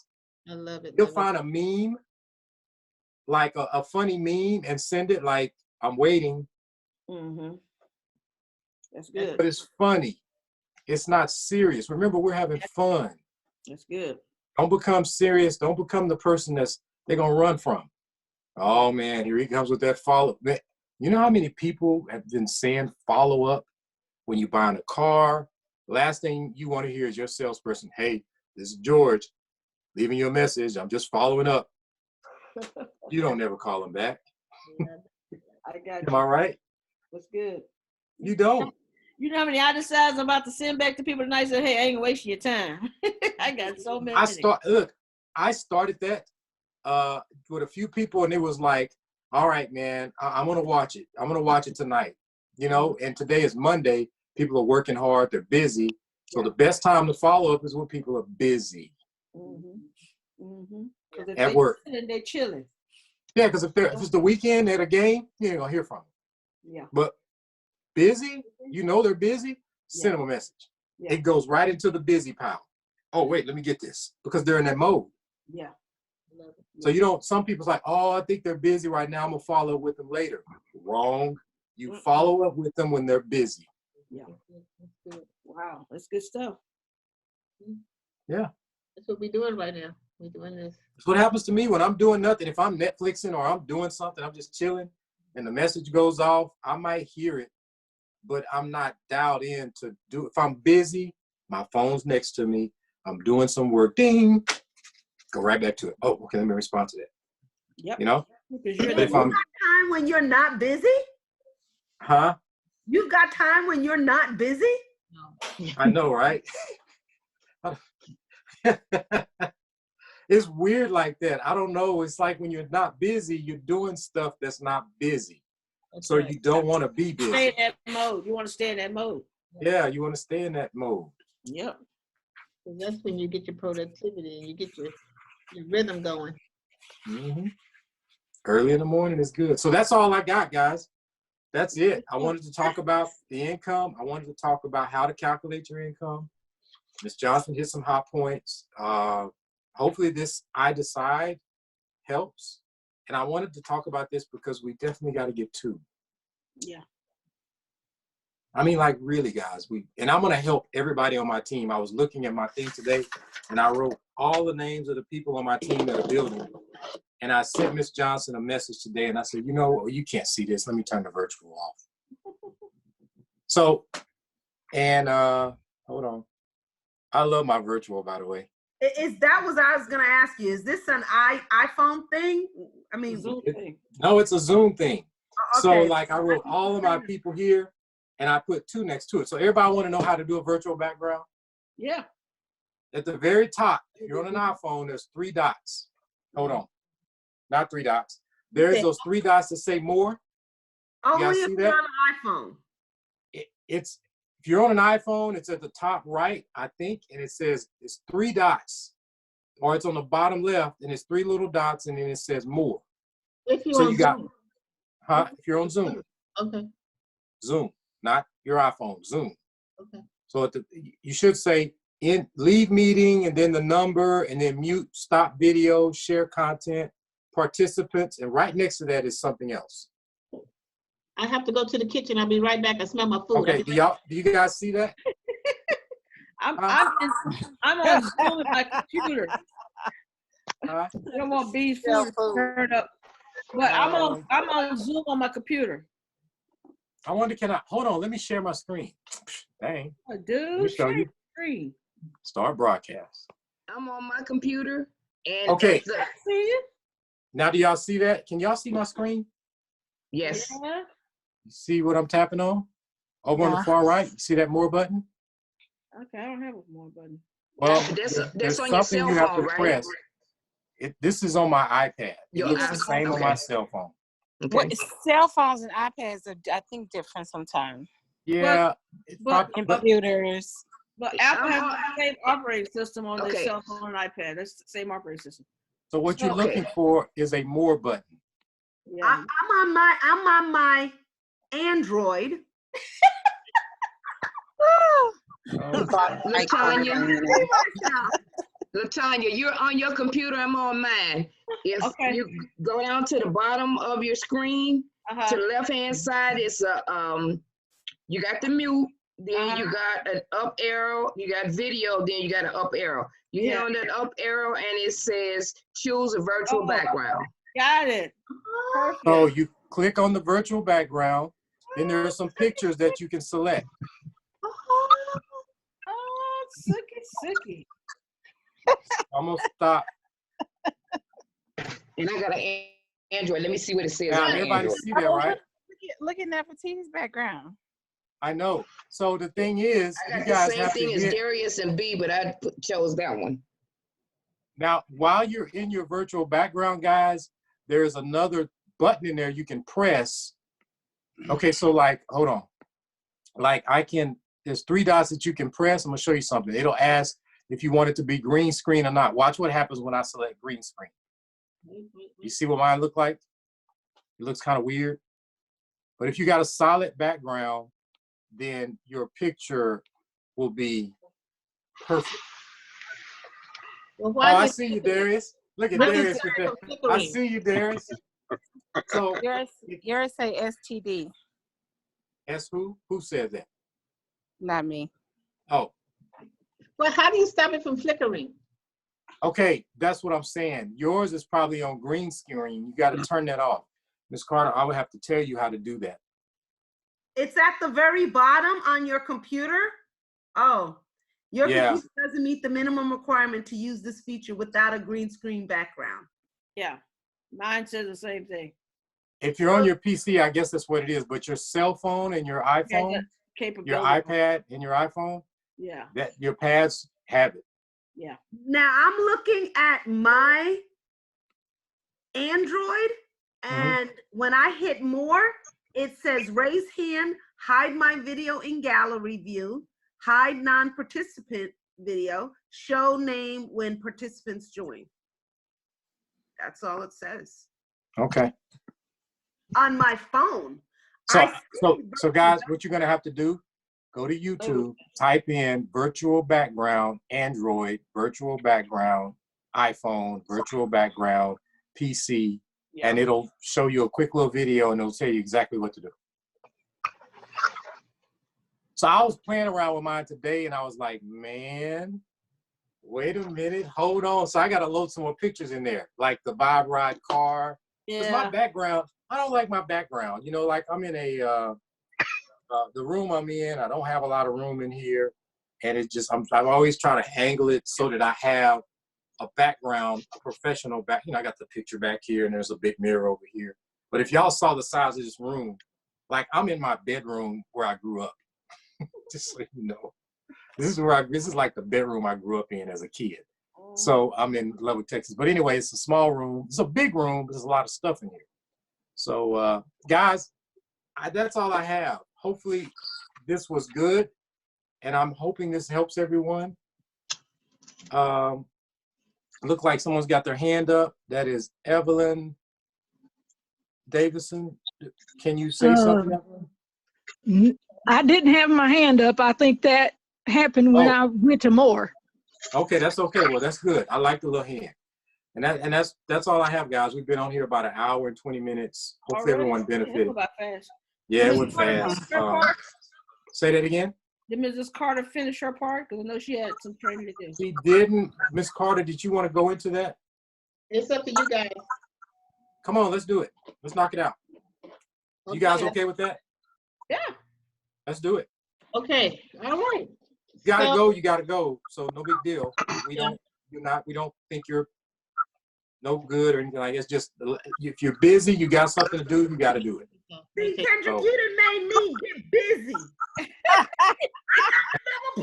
I love it. He'll find a meme, like a funny meme, and send it like, I'm waiting. That's good. But it's funny. It's not serious. Remember, we're having fun. That's good. Don't become serious. Don't become the person they're going to run from. Oh, man, here he comes with that follow-up. You know how many people have been saying follow up when you're buying a car? Last thing you want to hear is your salesperson, hey, this is George, leaving you a message. I'm just following up. You don't never call them back. I got you. Am I right? That's good. You don't. You know how many I decides I'm about to send back to people tonight and say, hey, I ain't wasting your time. I got so many. I started that with a few people, and it was like, all right, man, I'm gonna watch it. I'm gonna watch it tonight. You know, and today is Monday. People are working hard. They're busy. So the best time to follow up is when people are busy at work. They're chilling. Yeah, because if it's the weekend at a game, you ain't gonna hear from them. Yeah. But busy, you know they're busy. Send them a message. Yeah. It goes right into the busy pile. Oh wait, let me get this, because they're in that mode. Yeah. So you don't. Some people's like, oh, I think they're busy right now. I'm gonna follow up with them later. Wrong. You follow up with them when they're busy. Yeah. Wow, that's good stuff. Yeah. That's what we're doing right now. We're doing this. That's what happens to me when I'm doing nothing. If I'm Netflixing or I'm doing something, I'm just chilling, and the message goes off, I might hear it, but I'm not dialed in to do. If I'm busy, my phone's next to me. I'm doing some work. Ding. Go right back to it. Oh, okay. Let me respond to that. Yep. You know. You've got time when you're not busy? Huh? You've got time when you're not busy? I know, right? It's weird like that. I don't know. It's like when you're not busy, you're doing stuff that's not busy. So you don't want to be busy. Stay in that mode. You want to stay in that mode. Yeah, you want to stay in that mode. Yep. So that's when you get your productivity and you get your rhythm going. Early in the morning is good. So that's all I got, guys. That's it. I wanted to talk about the income. I wanted to talk about how to calculate your income. Ms. Johnson hit some hot points. Hopefully this I Decide helps. And I wanted to talk about this because we definitely got to get two. Yeah. I mean, like really, guys. And I'm going to help everybody on my team. I was looking at my thing today, and I wrote all the names of the people on my team that are building. And I sent Ms. Johnson a message today, and I said, you know, you can't see this. Let me turn the virtual off. So, and hold on. I love my virtual, by the way. Is that what I was gonna ask you? Is this an iPhone thing? I mean, Zoom thing. No, it's a Zoom thing. Okay. So like I wrote all of my people here, and I put two next to it. So everybody want to know how to do a virtual background? Yeah. At the very top, if you're on an iPhone, there's 3 dots. Hold on. Not 3 dots. There's those 3 dots that say more. Only guys if see you're that? on an iPhone. It's if you're on an iPhone, it's at the top right, I think, and it says it's 3 dots, or it's on the bottom left, and it's 3 little dots, and then it says more. If you're So on you got, Zoom. if you're on Zoom, Okay. Zoom, not your iPhone, Zoom. Okay. So you should say leave meeting, and then the number, and then mute, stop video, share content, participants, and right next to that is something else. I have to go to the kitchen. I'll be right back. I smell my food. Okay, do you guys see that? I'm on Zoom with my computer. I don't want B's food to turn up. But I'm on Zoom on my computer. I wonder, hold on, let me share my screen. Dang. Oh, dude, Let me show you. Screen. Start broadcast. I'm on my computer. And Okay. I see you. Now, do y'all see that? Can y'all see my screen? Yes. Yeah. You see what I'm tapping on? Over on the far right, you see that more button? Okay, I don't have a more button. Well, That's there's on your something cell you have phone, to right? press. This is on my iPad. Your It looks the iPhone, same on okay. my cell phone. Okay. Well, cell phones and iPads are, I think, different sometimes. Yeah. Computers. But Apple has the same operating system on their Okay. cell phone and iPad. That's the same operating system. So what you're Okay. looking for is a more button. Yeah. I'm on my Android. Latanya, you're on your computer, I'm on mine. If you go down to the bottom of your screen, to the left-hand side, it's you got the mute, then you got an up arrow, you got video, then you got an up arrow. You hit on that up arrow and it says choose a virtual background. Got it. Perfect. So you click on the virtual background, then there are some pictures that you can select. Oh, sicky. I'm gonna stop. And I got an Android. Let me see what it says Now, on everybody Android. see that, right? Look at Nefertiti's background. I know. So the thing is, I you got the guys same have thing to as get. Darius and B, but I chose that one. Now, while you're in your virtual background, guys, there's another button in there you can press. Okay, so like, hold on. Like there's 3 dots that you can press. I'm gonna show you something. It'll ask if you want it to be green screen or not. Watch what happens when I select green screen. You see what mine look like? It looks kind of weird. But if you got a solid background, then your picture will be perfect. Well, Oh, I see you, Darius. Look at Darius with that. I see you, Darius. So Yours say STD. S who? Who said that? Not me. Oh, Well, how do you stop it from flickering? okay. That's what I'm saying. Yours is probably on green screen. You got to turn that off. Ms. Carter, I would have to tell you how to do that. It's at the very bottom on your computer. Oh, your computer doesn't meet the minimum requirement to use this feature without a green screen background. Yeah, mine says the same thing. If you're on your PC, I guess that's what it is. But your cell phone and your iPhone, your iPad and your iPhone, yeah, that your pads have it. Yeah. Now I'm looking at my Android, and when I hit more, it says raise hand, hide my video in gallery view, hide non-participant video, show name when participants join. That's all it says. Okay. On my phone. So guys, what you're gonna have to do, go to YouTube, type in virtual background, Android, virtual background, iPhone, virtual background, PC, and it'll show you a quick little video and it'll tell you exactly what to do. So I was playing around with mine today and I was like, man, wait a minute, hold on. So I got to load some more pictures in there, like the Bob Ride car. Because my background, I don't like my background. You know, like I'm in the room I'm in, I don't have a lot of room in here. And it's just, I'm always trying to angle it so that I have a background, a professional back. You know, I got the picture back here and there's a big mirror over here. But if y'all saw the size of this room, like I'm in my bedroom where I grew up. Just so you know, this is like the bedroom I grew up in as a kid. So I'm in Lubbock, Texas. But anyway, it's a small room. It's a big room, but there's a lot of stuff in here. So guys, that's all I have. Hopefully this was good. And I'm hoping this helps everyone. Look like someone's got their hand up. That is Evelyn Davison. Can you say something? I didn't have my hand up. I think that happened when I went to more. Okay, that's okay. Well, that's good. I like the little hand. And that's all I have, guys. We've been on here about 1 hour and 20 minutes. Hopefully everyone benefited. Yeah, it went fast. Say that again. Did Mrs. Carter finish her part? Because I know she had some training to do. She didn't. Miss Carter, did you want to go into that? It's up to you guys. Come on, let's do it. Let's knock it out. You guys okay with that? Yeah. Let's do it. Okay. All right. You gotta go. You gotta go. So no big deal. We don't think you're no good or anything like that. It's just if you're busy, you got something to do. You got to do it. See, Kendrick, you done made me get busy. I got another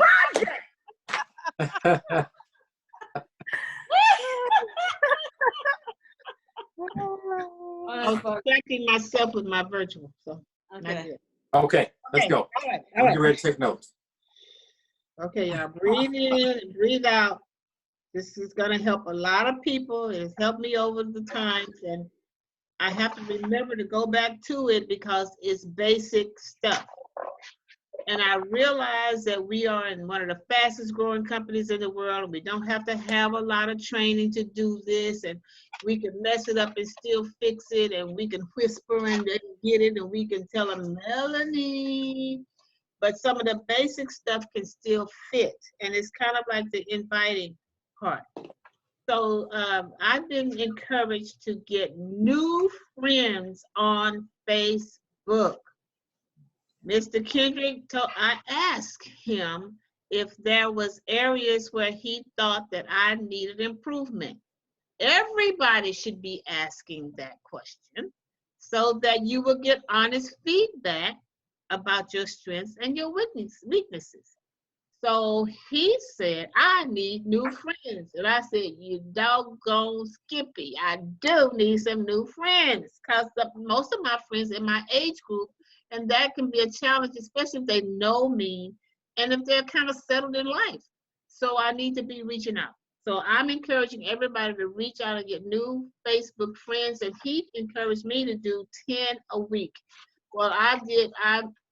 project. I'm distracting myself with my virtual. So Okay, let's go. All right. Get ready to take notes. Okay, y'all, breathe in and breathe out. This is going to help a lot of people. It's helped me over the times, and I have to remember to go back to it because it's basic stuff. And I realize that we are in one of the fastest growing companies in the world, and we don't have to have a lot of training to do this, and we can mess it up and still fix it, and we can whisper and they get it, and we can tell them, Melanie. But some of the basic stuff can still fit, and it's kind of like the inviting part. So I've been encouraged to get new friends on Facebook. Mr. Kendrick, I asked him if there was areas where he thought that I needed improvement. Everybody should be asking that question so that you will get honest feedback about your strengths and your weaknesses. So he said, I need new friends. And I said, you doggone Skippy, I do need some new friends, because most of my friends in my age group, and that can be a challenge, especially if they know me and if they're kind of settled in life. So I need to be reaching out. So I'm encouraging everybody to reach out and get new Facebook friends. And he encouraged me to do 10 a week. Well,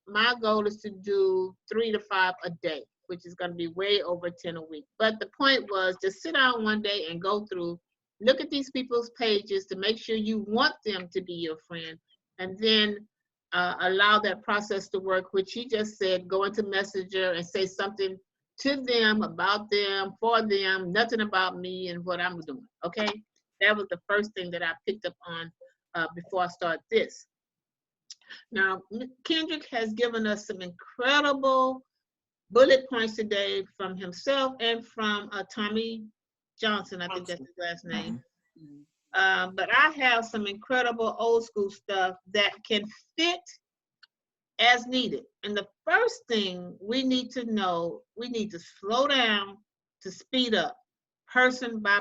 my goal is to do 3 to 5 a day, which is going to be way over 10 a week. But the point was to sit down one day and go through, look at these people's pages to make sure you want them to be your friend, and then allow that process to work, which he just said, go into Messenger and say something to them, about them, for them, nothing about me and what I'm doing, okay? That was the first thing that I picked up on before I start this. Now, Kendrick has given us some incredible bullet points today from himself and from Tommy Johnson, I think that's his last name. But I have some incredible old school stuff that can fit as needed. And the first thing we need to know, we need to slow down to speed up, person by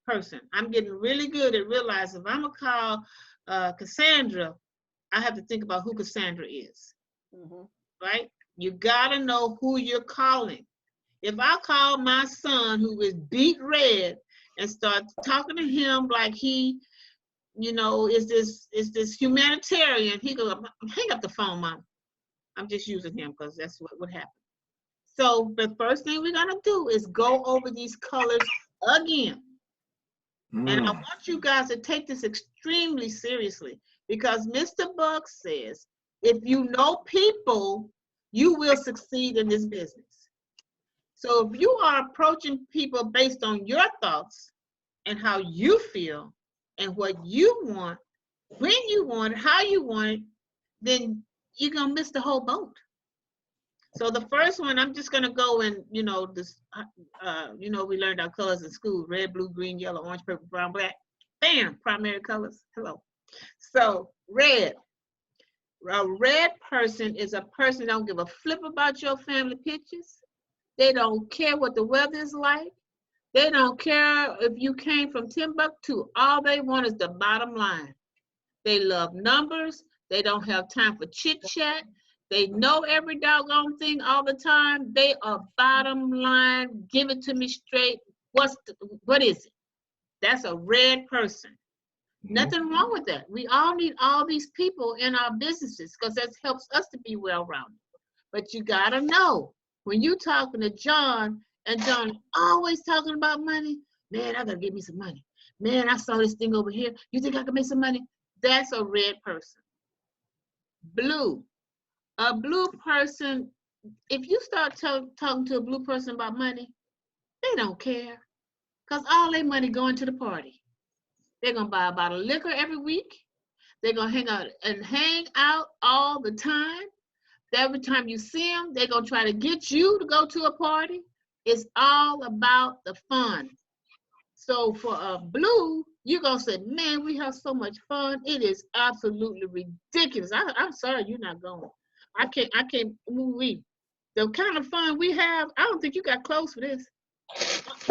person. I'm getting really good at realizing if I'm gonna call Cassandra, I have to think about who Cassandra is, right? You gotta know who you're calling. If I call my son, who is beat red, and start talking to him like he, is this humanitarian, he goes, hang up the phone, Mom. I'm just using him because that's what would happen. So the first thing we're gonna do is go over these colors again. And I want you guys to take this extremely seriously, because Mr. Buck says, if you know people, you will succeed in this business. So if you are approaching people based on your thoughts and how you feel and what you want, when you want it, how you want it, then you're gonna miss the whole boat. So the first one, I'm just gonna go and, this, we learned our colors in school: red, blue, green, yellow, orange, purple, brown, black. Bam, primary colors. Hello. So red. A red person is a person that don't give a flip about your family pictures. They don't care what the weather is like. They don't care if you came from Timbuktu. All they want is the bottom line. They love numbers. They don't have time for chit chat. They know every doggone thing all the time. They are bottom line. Give it to me straight. What is it? That's a red person. Nothing wrong with that. We all need all these people in our businesses because that helps us to be well-rounded. But you gotta know, when you talking to John, and John always talking about money, man, I gotta get me some money. Man, I saw this thing over here. You think I can make some money? That's a red person. Blue. A blue person, if you start talking to a blue person about money, they don't care, because all their money going to the party. They're gonna buy a bottle of liquor every week. They're gonna hang out all the time. Every time you see them, they're gonna try to get you to go to a party. It's all about the fun. So for a blue, you're gonna say, man, we have so much fun. It is absolutely ridiculous. I'm sorry you're not going. I can't move. The kind of fun we have, I don't think you got clothes for this.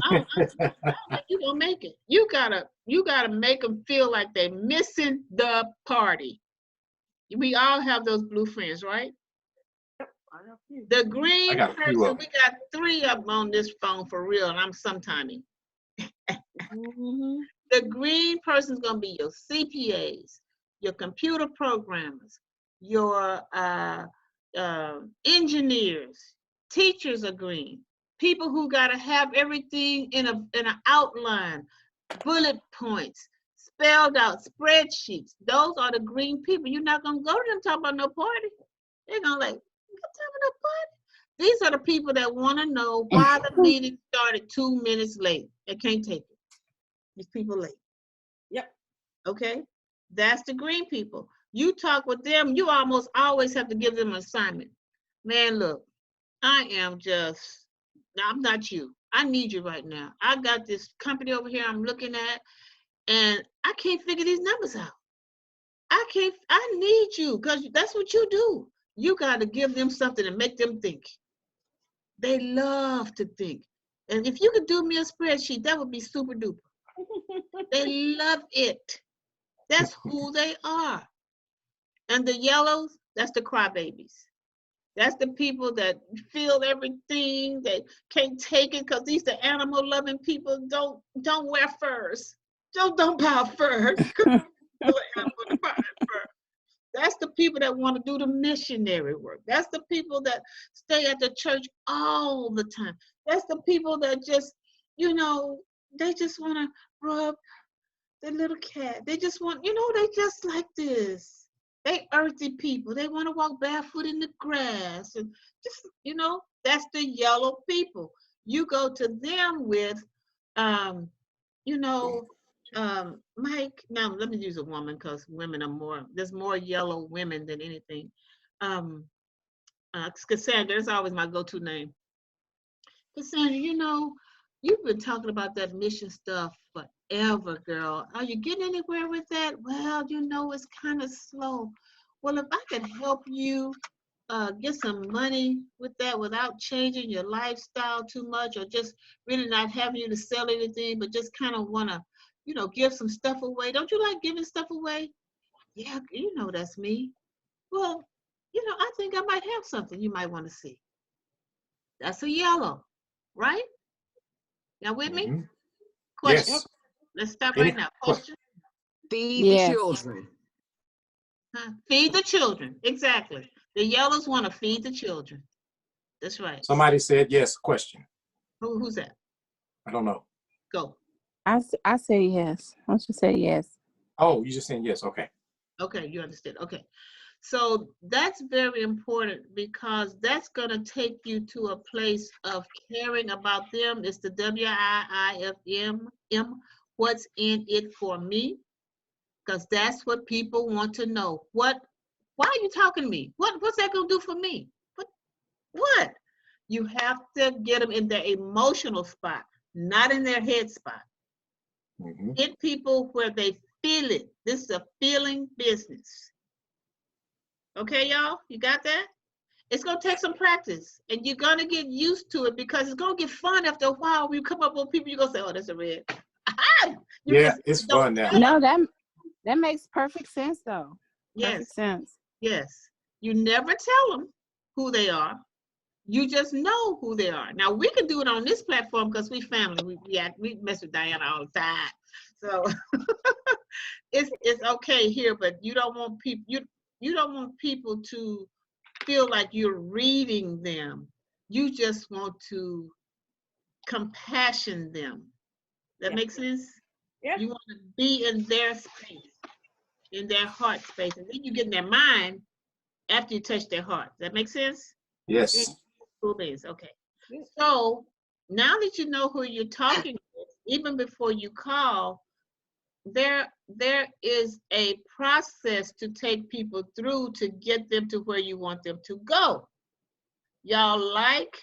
I don't think you're gonna make it. You gotta make them feel like they're missing the party. We all have those blue friends, right? The green person, we got 3 of them on this phone for real, and I'm sometiming. The green person's gonna be your CPAs, your computer programmers, your engineers. Teachers are green. People who gotta have everything in an outline, bullet points, spelled out, spreadsheets. Those are the green people. You're not gonna go to them talking about no party. They're gonna like, what's having a party? These are the people that wanna know why the meeting started 2 minutes late. They can't take it. These people late. Yep. Okay, that's the green people. You talk with them, you almost always have to give them an assignment. Man, look, I'm not you. I need you right now. I got this company over here I'm looking at, and I can't figure these numbers out. I need you, because that's what you do. You got to give them something to make them think. They love to think. And if you could do me a spreadsheet, that would be super duper. They love it. That's who they are. And the yellows, that's the crybabies. That's the people that feel everything, they can't take it because these are animal loving people. Don't wear furs. Don't buy furs. That's the people that want to do the missionary work. That's the people that stay at the church all the time. That's the people that just, they just want to rub the little cat. They just want, they just like this. They earthy people. They want to walk barefoot in the grass. And just, that's the yellow people. You go to them with, Mike, now let me use a woman because women are there's more yellow women than anything. Cassandra, that's always my go-to name. Cassandra, you've been talking about that mission stuff forever, girl. Are you getting anywhere with that? Well, it's kind of slow. Well, if I could help you get some money with that without changing your lifestyle too much, or just really not having you to sell anything, but just kind of want to, give some stuff away. Don't you like giving stuff away? Yeah, that's me. Well, I think I might have something you might want to see. That's a yellow, right? Y'all with me? Mm-hmm. Question. Yes. Let's stop right now. Question. Feed the children. Feed the children. Exactly. The yellows want to feed the children. That's right. Somebody said yes. Question. Who's that? I don't know. Go. I say yes. Why don't you say yes? Oh, you just saying yes. Okay. Okay, you understood. Okay. So that's very important because that's going to take you to a place of caring about them. It's the WIIFM, what's in it for me? Because that's what people want to know. Why are you talking to me? What's that going to do for me? What? You have to get them in their emotional spot, not in their head spot. Mm-hmm. Get people where they feel it. This is a feeling business. Okay, y'all? You got that? It's going to take some practice, and you're going to get used to it because it's going to get fun after a while. When you come up with people, you're going to say, oh, that's a red. Yeah, it's fun now. No, that makes perfect sense, though. Yes. Perfect sense. Yes. You never tell them who they are. You just know who they are. Now, we can do it on this platform because we family. We mess with Diana all the time. So it's okay here, but you don't want people, you don't want people to feel like you're reading them. You just want to compassion them. That makes sense? Yeah. You want to be in their space, in their heart space, and then you get in their mind after you touch their heart. That makes sense? Yes. Cool beans. Okay. So now that you know who you're talking with, even before you call, there is a process to take people through to get them to where you want them to go. Y'all like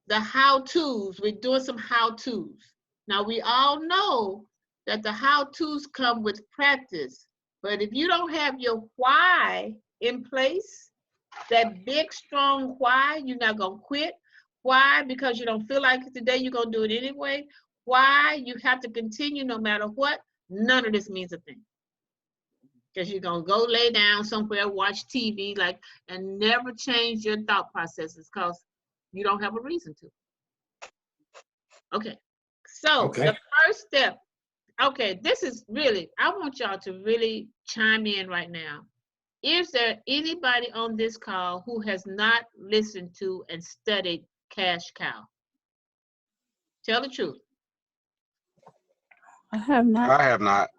the how-tos. We're doing some how-tos. Now, we all know that the how-tos come with practice, but if you don't have your why in place, that big, strong why, you're not going to quit. Why? Because you don't feel like it today, you're going to do it anyway. Why? You have to continue no matter what. None of this means a thing. Because you're going to go lay down somewhere, watch TV, and never change your thought processes because you don't have a reason to. Okay. So the first step, this is really, I want y'all to really chime in right now. Is there anybody on this call who has not listened to and studied Cash Cow? Tell the truth. I have not. I have not.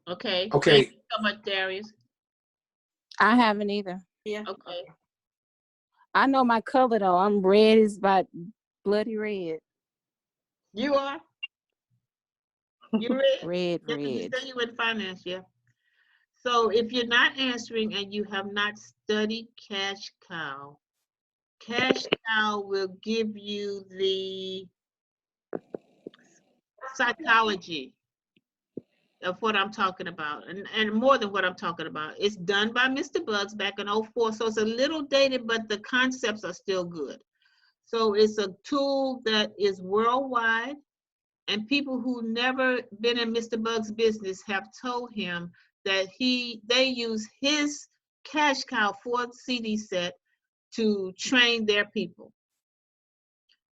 Okay. Okay. Thank you so much, Darius. I haven't either. Yeah. Okay. I know my color though. I'm red is about bloody red. You are? You red? Red, Yes, you red. say you in finance, yeah. So if you're not answering and you have not studied Cash Cow, Cash Cow will give you the psychology of what I'm talking about, and more than what I'm talking about. It's done by Mr. Bugs back in 2004, so it's a little dated, but the concepts are still good. So it's a tool that is worldwide, and people who never been in Mr. Bug's business have told him that they use his cash cow 4 CD set to train their people.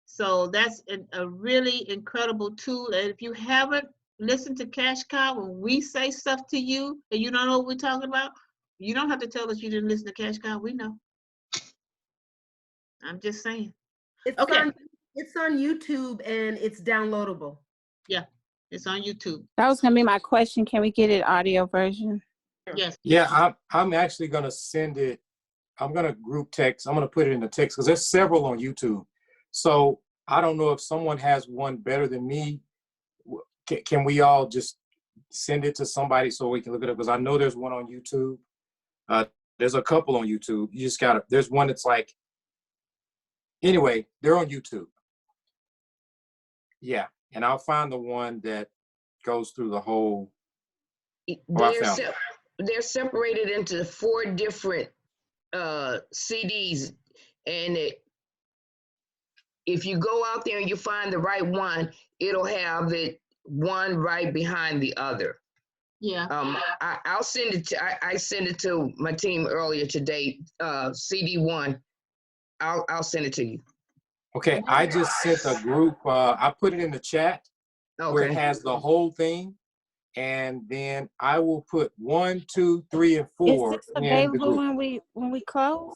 So that's a really incredible tool. And if you haven't listened to Cash Cow, when we say stuff to you and you don't know what we're talking about, you don't have to tell us you didn't listen to Cash Cow. We know. I'm just saying. It's on YouTube and it's downloadable. Yeah, it's on YouTube. That was gonna be my question. Can we get it audio version? Yes. Yeah, I'm actually gonna send it. I'm gonna group text. I'm gonna put it in the text because there's several on YouTube. So I don't know if someone has one better than me. Can we all just send it to somebody so we can look it up? Because I know there's one on YouTube. There's a couple on YouTube. You just gotta. There's one that's like. Anyway, they're on YouTube. Yeah, and I'll find the one that goes through the whole. They're separated into 4 different CDs, and if you go out there and you find the right one, it'll have it one right behind the other. Yeah. I'll send it to. I sent it to my team earlier today. CD 1. I'll send it to you. Okay, I just sent a group. I put it in the chat where it Okay. has the whole thing, and then I will put 1, 2, 3, and 4. Is this in the available group. when we close?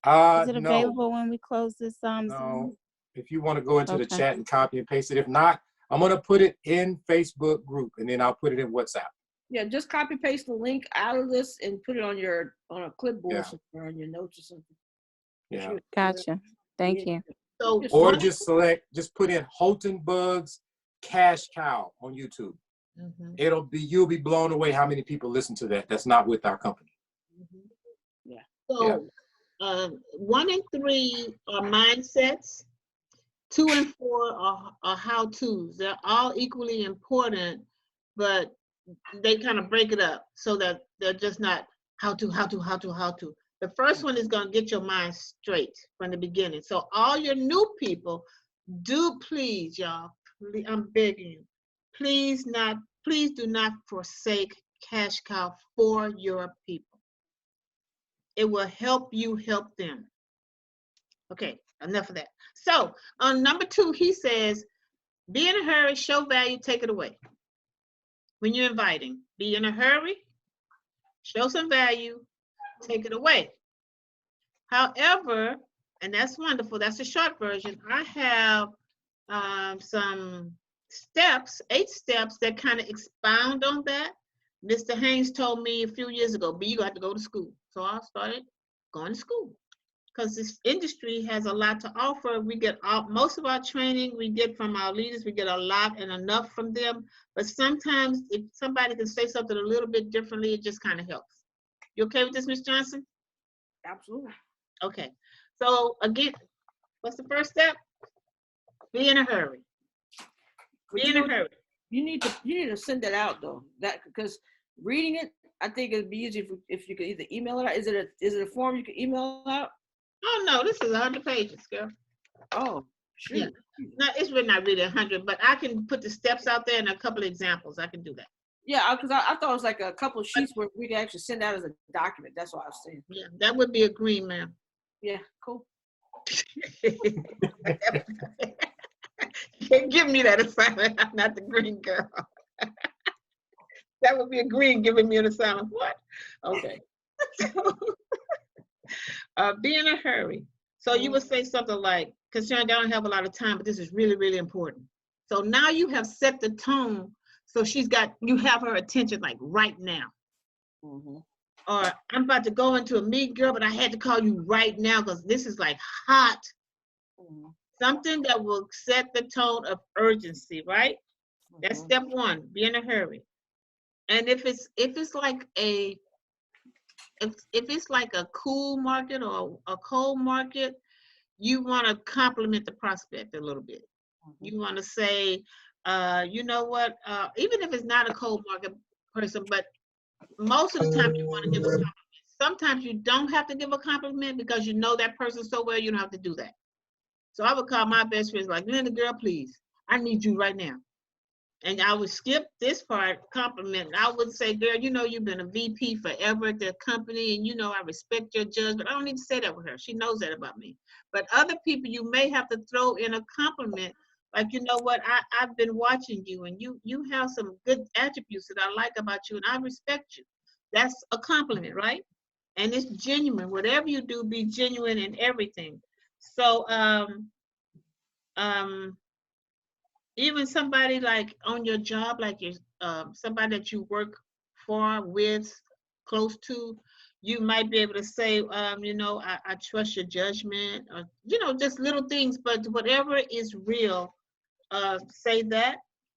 Is it No, available when we close this no. Zoom? If you want to go into the Okay. chat and copy and paste it, if not, I'm gonna put it in Facebook group, and then I'll put it in WhatsApp. Yeah, just copy paste the link out of this and put it on a clipboard Yeah. somewhere on your notes or something. Yeah. Sure. Gotcha. Thank you. So Or just put in Holton Bugs Cash Cow on YouTube. Mhm. You'll be blown away how many people listen to that. That's not with our company. So 1 and 3 are mindsets. 2 and 4 are how-tos. They're all equally important, but they kind of break it up so that they're just not how to. The first one is going to get your mind straight from the beginning. So all your new people, do please, y'all, I'm begging you, please do not forsake Cash Cow for your people. It will help you help them. Okay, enough of that. So on number 2, he says, be in a hurry, show value, take it away. When you're inviting, be in a hurry, show some value, take it away. However, and that's wonderful, that's the short version, I have some steps, 8 steps that kind of expound on that. Mr. Haynes told me a few years ago, you got to go to school. So I started going to school because this industry has a lot to offer. We get most of our training we get from our leaders. We get a lot and enough from them. But sometimes if somebody can say something a little bit differently, it just kind of helps. You okay with this, Ms. Johnson? Absolutely. Okay. So again, what's the first step? Be in a hurry. Be in a hurry. You need to send that out though. That because reading it, I think it'd be easy if you could either email it out. Is it a form you can email out? Oh no, this is 100 pages, girl. Oh, sure. Yeah. No, it's really not really 100, but I can put the steps out there and a couple of examples. I can do that. Yeah, because I thought it was like a couple of sheets where we can actually send out as a document. That's what I was saying. Yeah, that would be a green, ma'am. Yeah, cool. Can't give me that assignment. I'm not the green girl. That would be a green giving me an assignment. What? Okay. Be in a hurry. So you would say something like, because I don't have a lot of time, but this is really, really important. So now you have set the tone. So you have her attention like right now. Mm-hmm. Or I'm about to go into a meeting, girl, but I had to call you right now because this is like hot. Mm-hmm. Something that will set the tone of urgency, right? Mm-hmm. That's step 1, be in a hurry. And if it's like a cool market or a cold market, you want to compliment the prospect a little bit. Mm-hmm. You want to say, you know what, even if it's not a cold market person, but most of the time you want to give a compliment. Sometimes you don't have to give a compliment because you know that person so well, you don't have to do that. So I would call my best friends like, Linda, girl, please, I need you right now. And I would skip this part, compliment. I would say, girl, you know, you've been a VP forever at the company, and you know, I respect your judgment. I don't need to say that with her. She knows that about me. But other people, you may have to throw in a compliment, like, you know what, I've been watching you, and you have some good attributes that I like about you, and I respect you. That's a compliment, right? And it's genuine. Whatever you do, be genuine in everything. So, even somebody like on your job, like your somebody that you work for, with, close to, you might be able to say, you know, I trust your judgment, or, you know, just little things, but whatever is real, say that.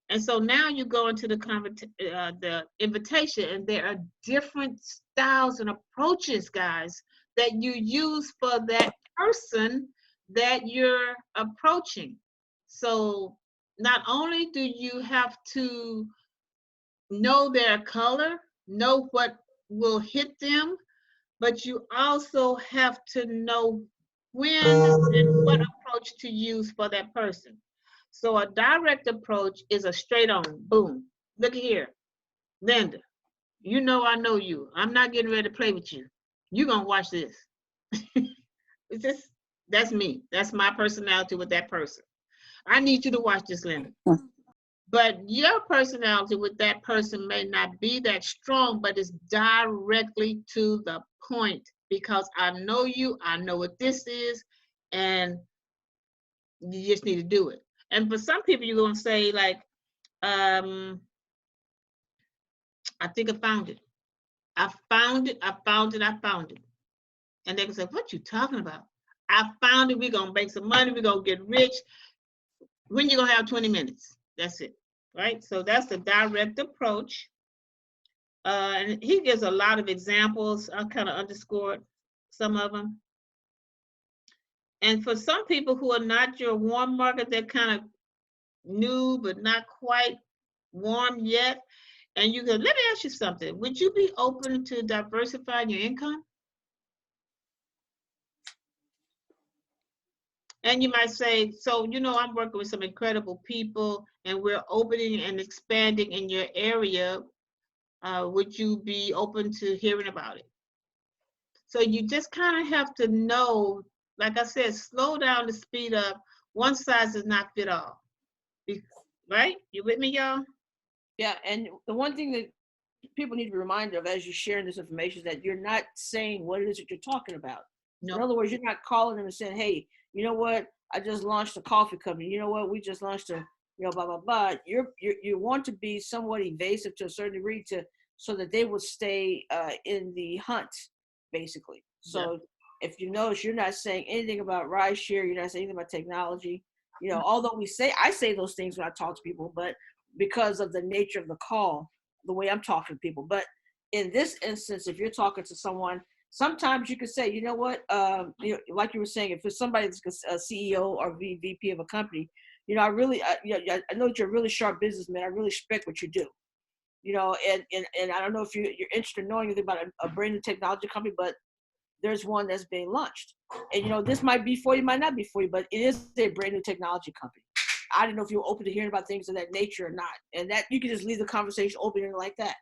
And so now you go into the invitation, and there are different styles and approaches, guys, that you use for that person that you're approaching. So not only do you have to know their color, know what will hit them, but you also have to know when and what approach to use for that person. So a direct approach is a straight on, boom. Look here, Linda, you know I know you. I'm not getting ready to play with you. You're gonna watch this. It's just, that's me. That's my personality with that person. I need you to watch this, Linda. But your personality with that person may not be that strong, but it's directly to the point, because I know you, I know what this is, and you just need to do it. And for some people, you're going to say, like, I think I found it. I found it. And they can say, what you talking about? I found it. We're going to make some money. We're going to get rich. When you going to have 20 minutes? That's it. Right? So that's the direct approach. And he gives a lot of examples. I kind of underscored some of them. And for some people who are not your warm market, they're kind of new, but not quite warm yet. And you go, let me ask you something. Would you be open to diversifying your income? And you might say, so, you know, I'm working with some incredible people, and we're opening and expanding in your area. Would you be open to hearing about it? So you just kind of have to know, like I said, slow down to speed up. One size does not fit all. Right? You with me, y'all? Yeah, and the one thing that people need to be reminded of as you're sharing this information is that you're not saying what it is that you're talking about. No. In other words, you're not calling them and saying, hey, you know what? I just launched a coffee company. You know what? We just launched a, you know, blah, blah, blah. You want to be somewhat evasive to a certain degree so that they will stay in the hunt, basically. So if you notice, you're not saying anything about rideshare. You're not saying anything about technology. You know, although I say those things when I talk to people, but because of the nature of the call, the way I'm talking to people. But in this instance, if you're talking to someone, sometimes you could say, you know what, you know, like you were saying, if it's somebody that's a CEO or VP of a company, you know, I know that you're a really sharp businessman. I really respect what you do. You know, and I don't know if you're interested in knowing anything about a brand new technology company, but there's one that's being launched. And, you know, this might be for you, might not be for you, but it is a brand new technology company. I don't know if you're open to hearing about things of that nature or not. And that you can just leave the conversation open like that.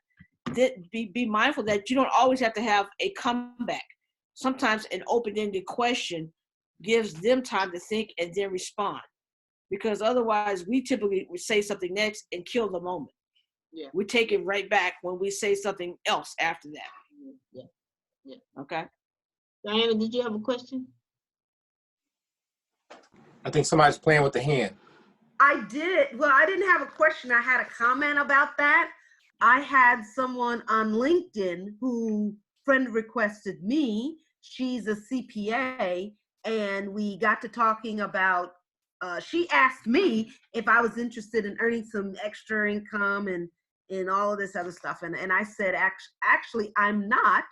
Be mindful that you don't always have to have a comeback. Sometimes an open-ended question gives them time to think and then respond. Because otherwise, we typically would say something next and kill the moment. Yeah. We take it right back when we say something else after that. Yeah. Okay. Diana, did you have a question? I think somebody's playing with the hand. I did. Well, I didn't have a question. I had a comment about that. I had someone on LinkedIn who friend requested me. She's a CPA, and we got to talking about, she asked me if I was interested in earning some extra income and all of this other stuff. And I said, actually, I'm not,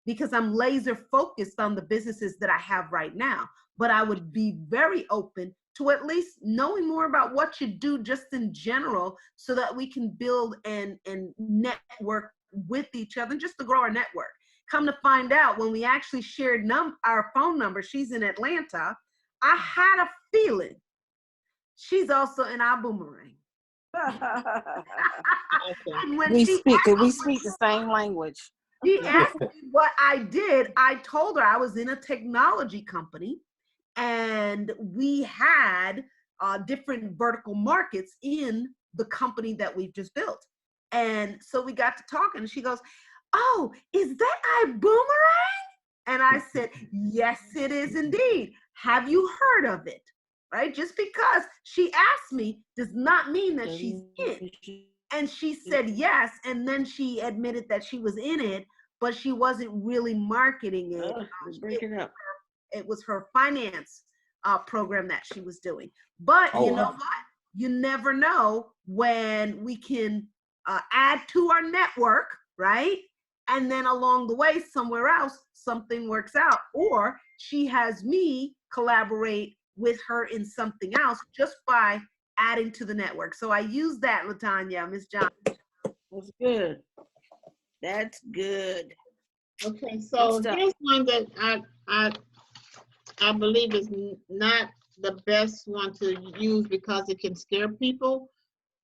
because I'm laser focused on the businesses that I have right now. But I would be very open to at least knowing more about what you do just in general, so that we can build and network with each other, just to grow our network. Come to find out, when we actually shared our phone number, she's in Atlanta, I had a feeling she's also in our boomerang. And when We she speak asked the same language. She asked me what I did. I told her I was in a technology company and we had different vertical markets in the company that we've just built. And so we got to talking and she goes, "Oh, is that iBoomerang?" And I said, "Yes, it is indeed. Have you heard of it?" Right? Just because she asked me does not mean that she's in. And she said yes, and then she admitted that she was in it, but she wasn't really marketing it. Break it up. It was her finance program that she was doing. But you know what? You never know when we can add to our network, right? And then along the way, somewhere else, something works out. Or she has me collaborate with her in something else just by adding to the network. So I use that, LaTanya, Ms. Johnson. That's good. That's good. Okay, so here's one that I believe is not the best one to use because it can scare people.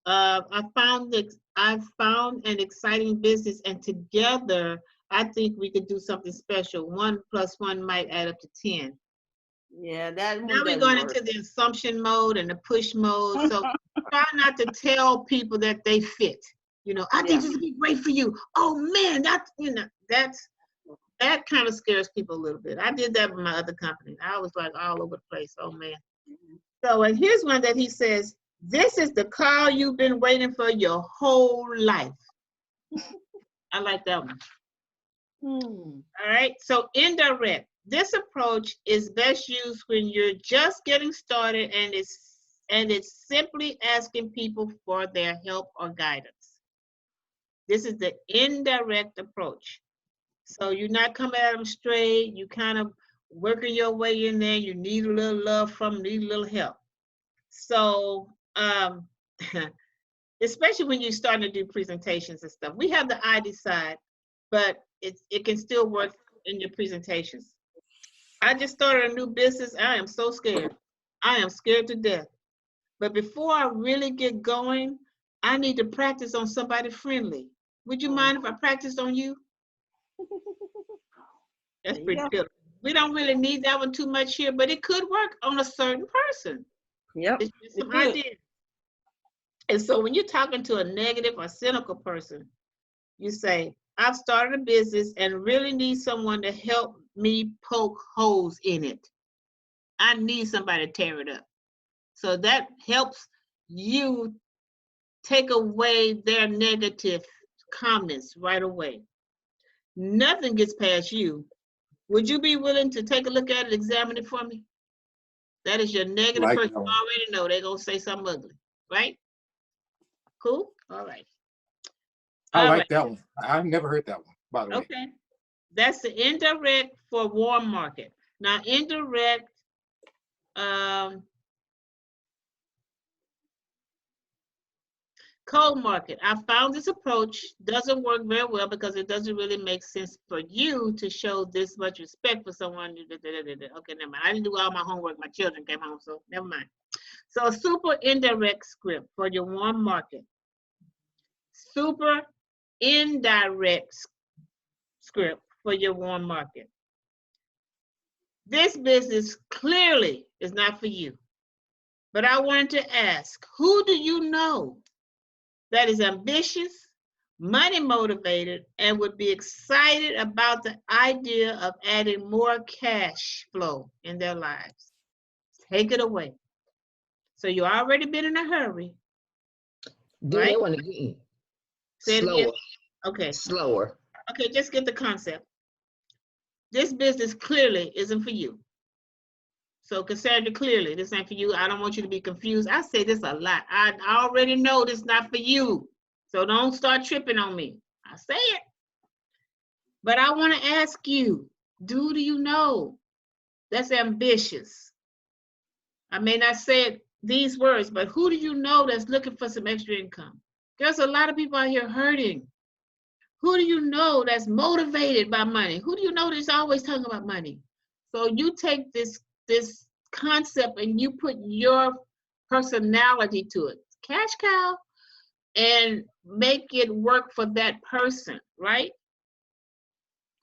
I found an exciting business, and together I think we could do something special. 1 + 1 might add up to 10. Yeah, that. Now we're going into the assumption mode and the push mode. So try not to tell people that they fit. You know, I think this would be great for you. Oh man, that kind of scares people a little bit. I did that with my other company. I was like all over the place. Oh man. So and here's one that he says, "This is the call you've been waiting for your whole life." I like that one. All right. So indirect. This approach is best used when you're just getting started and it's simply asking people for their help or guidance. This is the indirect approach. So you're not coming at them straight. You kind of working your way in there. You need a little love from them, need a little help. So especially when you're starting to do presentations and stuff. We have the ID side, but it can still work in your presentations. I just started a new business. I am so scared. I am scared to death. But before I really get going, I need to practice on somebody friendly. Would you mind if I practiced on you? That's pretty good. We don't really need that one too much here, but it could work on a certain person. Yep. It's just some ideas. And so when you're talking to a negative or cynical person, you say, "I've started a business and really need someone to help me poke holes in it. I need somebody to tear it up." So that helps you take away their negative comments right away. Nothing gets past you. Would you be willing to take a look at it, examine it for me? That is your negative Like person. that You one. already know they're going to say something ugly, right? Cool? All right. I All like right. that one. I've never heard that one, by the way. Okay. That's the indirect for warm market. Now, indirect, cold market. I found this approach doesn't work very well because it doesn't really make sense for you to show this much respect for someone. Okay, never mind. I didn't do all my homework. My children came home, so never mind. So a super indirect script for your warm market. Super indirect script for your warm market. This business clearly is not for you. But I wanted to ask, who do you know that is ambitious, money motivated, and would be excited about the idea of adding more cash flow in their lives? Take it away. So you already been in a hurry. Do right? that one again. Say it Slower. again. Okay. Slower. Okay, just get the concept. This business clearly isn't for you. So consider it clearly, this ain't for you. I don't want you to be confused. I say this a lot. I already know this not for you. So don't start tripping on me. I say it. But I want to ask you, do you know that's ambitious? I may not say it, these words, but who do you know that's looking for some extra income? There's a lot of people out here hurting. Who do you know that's motivated by money? Who do you know that's always talking about money? So you take this concept and you put your personality to it. Cash cow, and make it work for that person, right?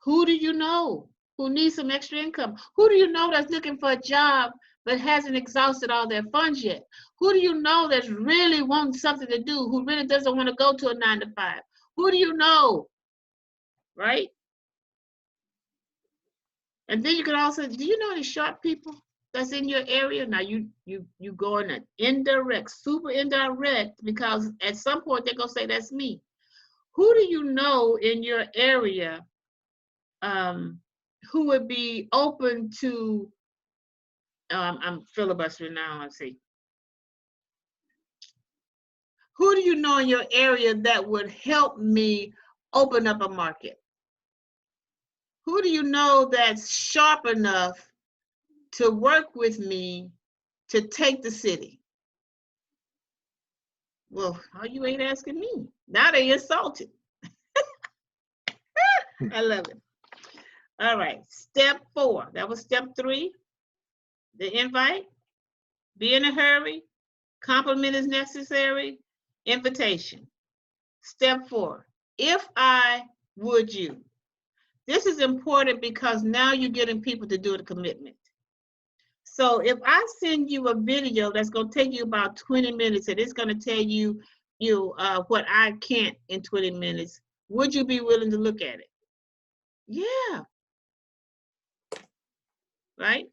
Who do you know who needs some extra income? Who do you know that's looking for a job but hasn't exhausted all their funds yet? Who do you know that's really wanting something to do, who really doesn't want to go to a 9 to 5? Who do you know, right? And then you can also, do you know any sharp people that's in your area? Now you go in an indirect, super indirect, because at some point they're gonna say that's me. Who do you know in your area who would be open to, I'm filibustering now, let's see. Who do you know in your area that would help me open up a market? Who do you know that's sharp enough to work with me to take the city? Well, how you ain't asking me? Now they insulted. I love it. All right, step 4. That was step 3. The invite, be in a hurry, compliment is necessary, invitation. Step 4, if I would you. This is important because now you're getting people to do the commitment. So if I send you a video that's going to take you about 20 minutes and it's going to tell you what I can't in 20 minutes, would you be willing to look at it? Yeah. Right?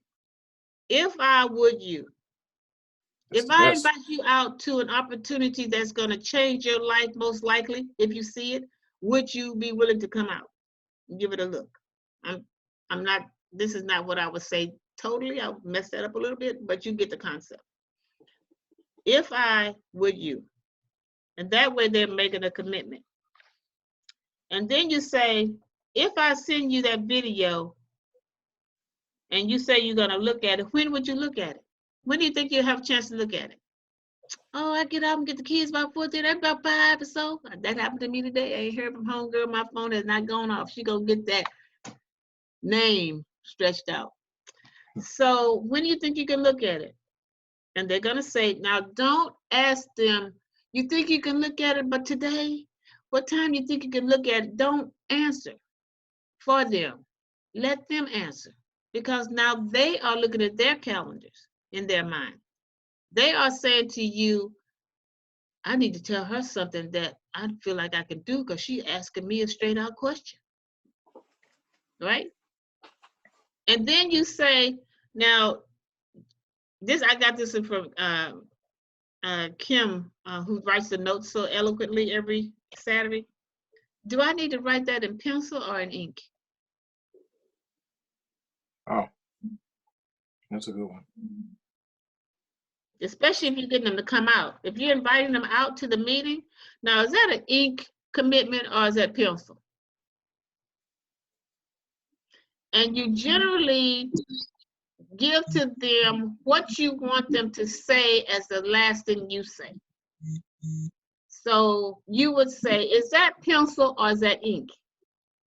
If I would you. If I invite you out to an opportunity that's going to change your life, most likely, if you see it, would you be willing to come out and give it a look? I'm not, this is not what I would say totally. I'll mess that up a little bit, but you get the concept. If I would you. And that way they're making a commitment. And then you say, if I send you that video and you say you're going to look at it, when would you look at it? When do you think you'll have a chance to look at it? Oh, I get up and get the kids about 4:30, that's about 5 or so. That happened to me today. I ain't heard from homegirl. My phone has not gone off. She gonna get that name stretched out. So when do you think you can look at it? And they're gonna say, now don't ask them, you think you can look at it, but today? What time you think you can look at it? Don't answer for them. Let them answer. Because now they are looking at their calendars in their mind. They are saying to you, I need to tell her something that I feel like I can do because she's asking me a straight out question. Right? And then you say, now, this, I got this from Kim, who writes the notes so eloquently every Saturday. Do I need to write that in pencil or in ink? Oh, that's a good one. Especially if you're getting them to come out. If you're inviting them out to the meeting, now is that an ink commitment or is that pencil? And you generally give to them what you want them to say as the last thing you say. So you would say, is that pencil or is that ink?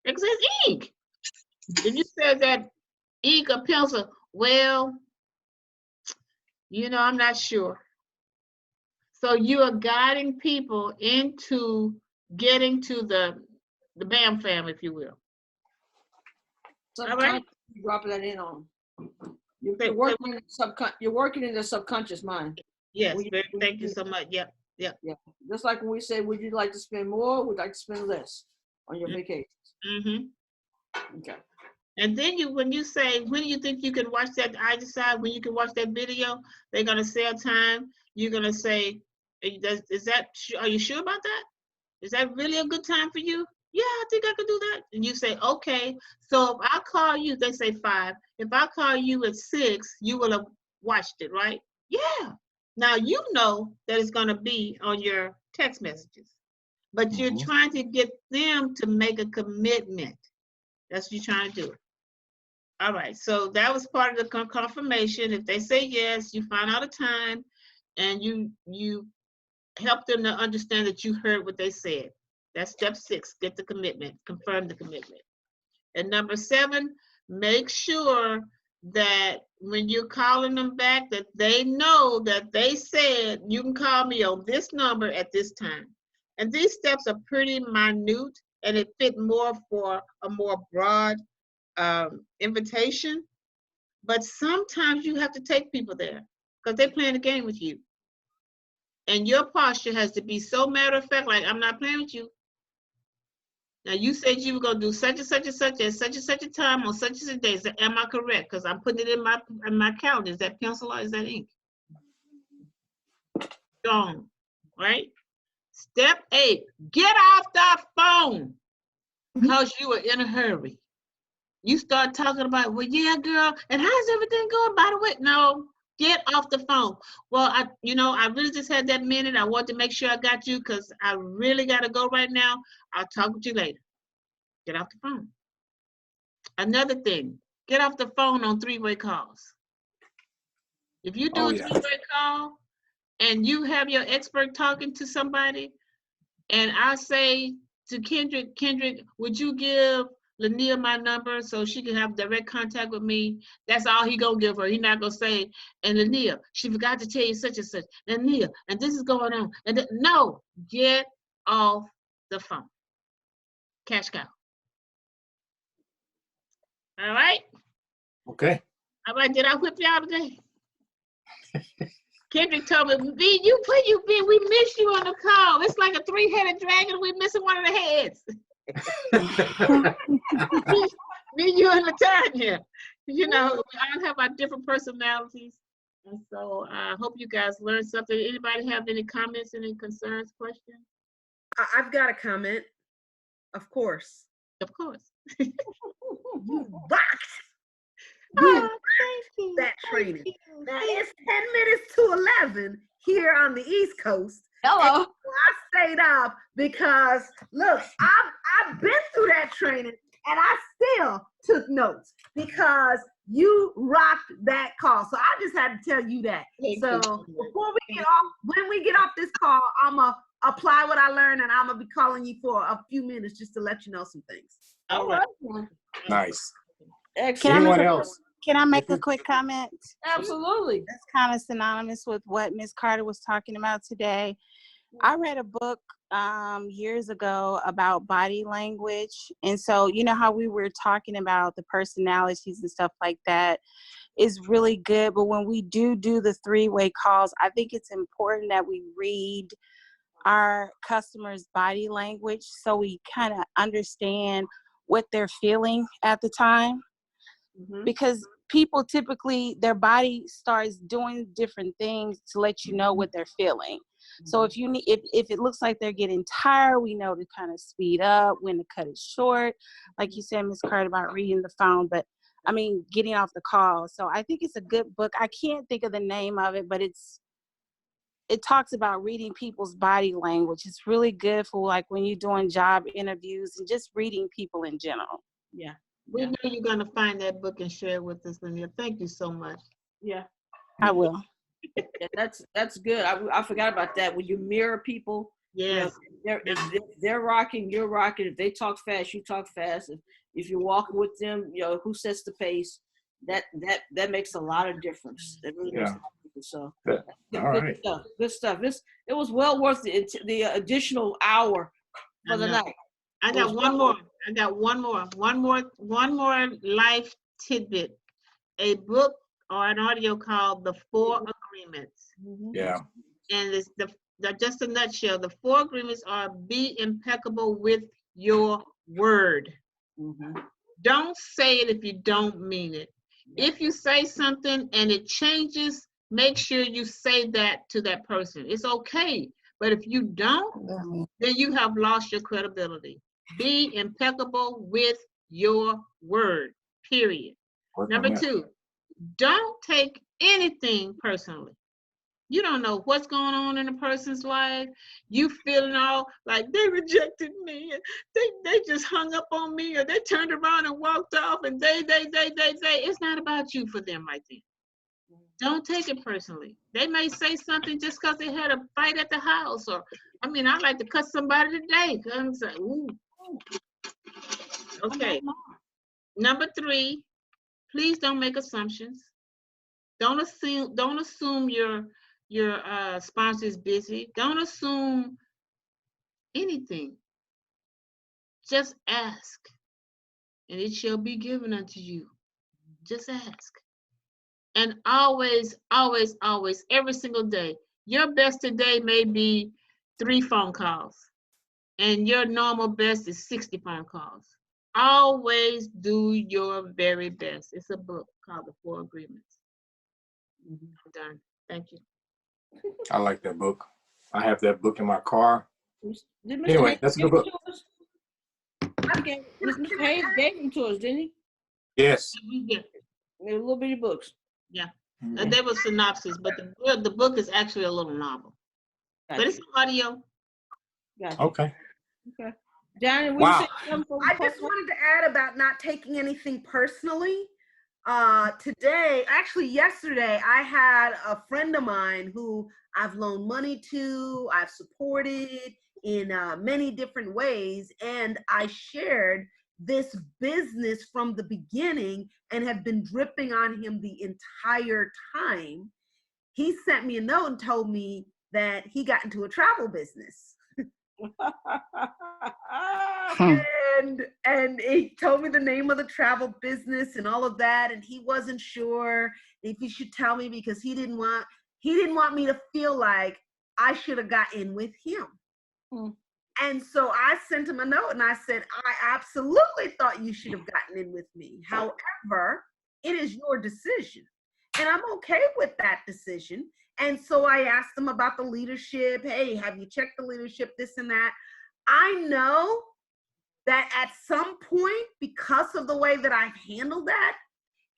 Because it's ink. If you said that ink or pencil, well, you know, I'm not sure. So you are guiding people into getting to the BAM fam, if you will. All right. Dropping that in on them. You're working in the subconscious mind. Yes, thank you so much. Yep. Yeah. Just like when we say, would you like to spend more? Would you like to spend less on your vacations? Mm-hmm. Okay. And then when you say, when do you think you can watch that? I decide when you can watch that video. They're gonna say a time. You're gonna say, are you sure about that? Is that really a good time for you? Yeah, I think I could do that. And you say, okay. So if I call you, they say 5. If I call you at 6, you will have watched it, right? Yeah. Now you know that it's gonna be on your text messages, but you're trying to get them to make a commitment. That's what you're trying to do. All right, so that was part of the confirmation. If they say yes, you find out a time and you help them to understand that you heard what they said. That's step 6, get the commitment, confirm the commitment. And number 7, make sure that when you're calling them back, that they know that they said, you can call me on this number at this time. And these steps are pretty minute, and it fit more for a more broad invitation. But sometimes you have to take people there because they're playing a game with you. And your posture has to be so matter of fact, like, I'm not playing with you. Now, you said you were going to do such and such and such at such and such a time on such and such a day. So am I correct? Because I'm putting it in my calendar. Is that pencil or is that ink? Gone, right? Step 8, get off the phone because you are in a hurry. You start talking about, well, yeah, girl, and how's everything going, by the way? No, get off the phone. Well, I really just had that minute. I want to make sure I got you because I really got to go right now. I'll talk with you later. Get off the phone. Another thing, get off the phone on three-way calls. If you do a three-way call and you have your expert talking to somebody, and I say to Kendrick, would you give Lania my number so she can have direct contact with me? That's all he gonna give her. He not gonna say, and Lania, she forgot to tell you such and such. Lania, and this is going on. And no, get off the phone. Cash cow. All right? Okay. All right, did I whip y'all today? Kendrick told me, B, where you been? We missed you on the call. It's like a 3-headed dragon. We missing one of the heads. Me, you, and Latanya. You know, we all have our different personalities. And so I hope you guys learned something. Anybody have any comments, any concerns, questions? I've got a comment. Of course. Of course. You rocked. Oh, thank you. That training. Now it's 10 minutes to 11 here on the East Coast. Hello. I stayed up because look, I've been through that training and I still took notes because you rocked that call. So I just had to tell you that. So before we get off, when we get off this call, I'ma apply what I learned and I'm gonna be calling you for a few minutes just to let you know some things. All right. Nice. Excellent. Anyone else? Can I make a quick comment? Absolutely. That's kind of synonymous with what Ms. Carter was talking about today. I read a book years ago about body language. And so, you know how we were talking about the personalities and stuff like that is really good. But when we do the three-way calls, I think it's important that we read our customers' body language so we kind of understand what they're feeling at the time. Mm-hmm. Because people typically, their body starts doing different things to let you know what they're feeling. Mm-hmm. So if it looks like they're getting tired, we know to kind of speed up, when to cut it short. Like you said, Ms. Carter, about reading the phone, but I mean, getting off the call. So I think it's a good book. I can't think of the name of it, but it talks about reading people's body language. It's really good for like when you're doing job interviews and just reading people in general. Yeah. We know you're going to find that book and share it with us, Lania. Thank you so much. Yeah. I will. Yeah, that's good. I forgot about that. When you mirror people, yes, if they're rocking, you're rocking. If they talk fast, you talk fast. If you're walking with them, you know, who sets the pace, that makes a lot of difference. That really makes a lot of difference. So good stuff. It was well worth the additional hour for the night. I got one more. I got one more life tidbit. A book or an audio called The 4 Agreements. Yeah. And it's just a nutshell. The 4 agreements are: be impeccable with your word. Mm-hmm. Don't say it if you don't mean it. If you say something and it changes, make sure you say that to that person. It's okay. But if you don't, then you have lost your credibility. Be impeccable with your word, period. Number 2, don't take anything personally. You don't know what's going on in a person's life. You feeling all like they rejected me, and they just hung up on me, or they turned around and walked off, and they. It's not about you for them right then. Don't take it personally. They may say something just because they had a fight at the house, or, I mean, I'd like to cut somebody today. I'm saying, ooh. Okay. Number 3, Please don't make assumptions. Don't assume your sponsor is busy. Don't assume anything. Just ask, and it shall be given unto you. Just ask. And always, always, always, every single day, your best today may be 3 phone calls, and your normal best is 60 phone calls. Always do your very best. It's a book called The 4 Agreements. I'm done. Thank you. I like that book. I have that book in my car. Did Mr. Anyway, Hayes that's a give good it book. to us? Mr. Hayes gave them to us, didn't he? Yes. Yeah. They're little bitty books. Yeah. Mhm. They were synopsis, but the book is actually a little novel. But it's audio. Gotcha. Okay. Okay. Johnny, we Wow. I just wanted to add about not taking anything personally. Today, actually yesterday, I had a friend of mine who I've loaned money to, I've supported in many different ways, and I shared this business from the beginning and have been dripping on him the entire time. He sent me a note and told me that he got into a travel business. And he told me the name of the travel business and all of that, and he wasn't sure if he should tell me because he didn't want me to feel like I should have got in with him. And so I sent him a note and I said, I absolutely thought you should have gotten in with me. However, it is your decision. And I'm okay with that decision. And so I asked him about the leadership. Hey, have you checked the leadership, this and that? I know that at some point, because of the way that I've handled that,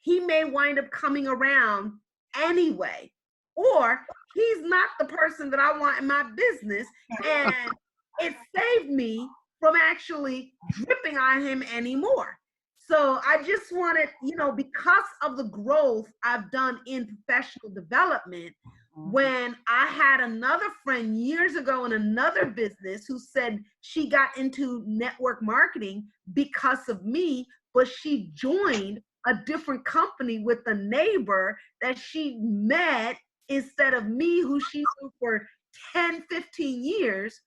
he may wind up coming around anyway. Or he's not the person that I want in my business. And it saved me from actually dripping on him anymore. So I just wanted, because of the growth I've done in professional development, when I had another friend years ago in another business who said she got into network marketing because of me, but she joined a different company with a neighbor that she met instead of me, who she knew for 10, 15 years.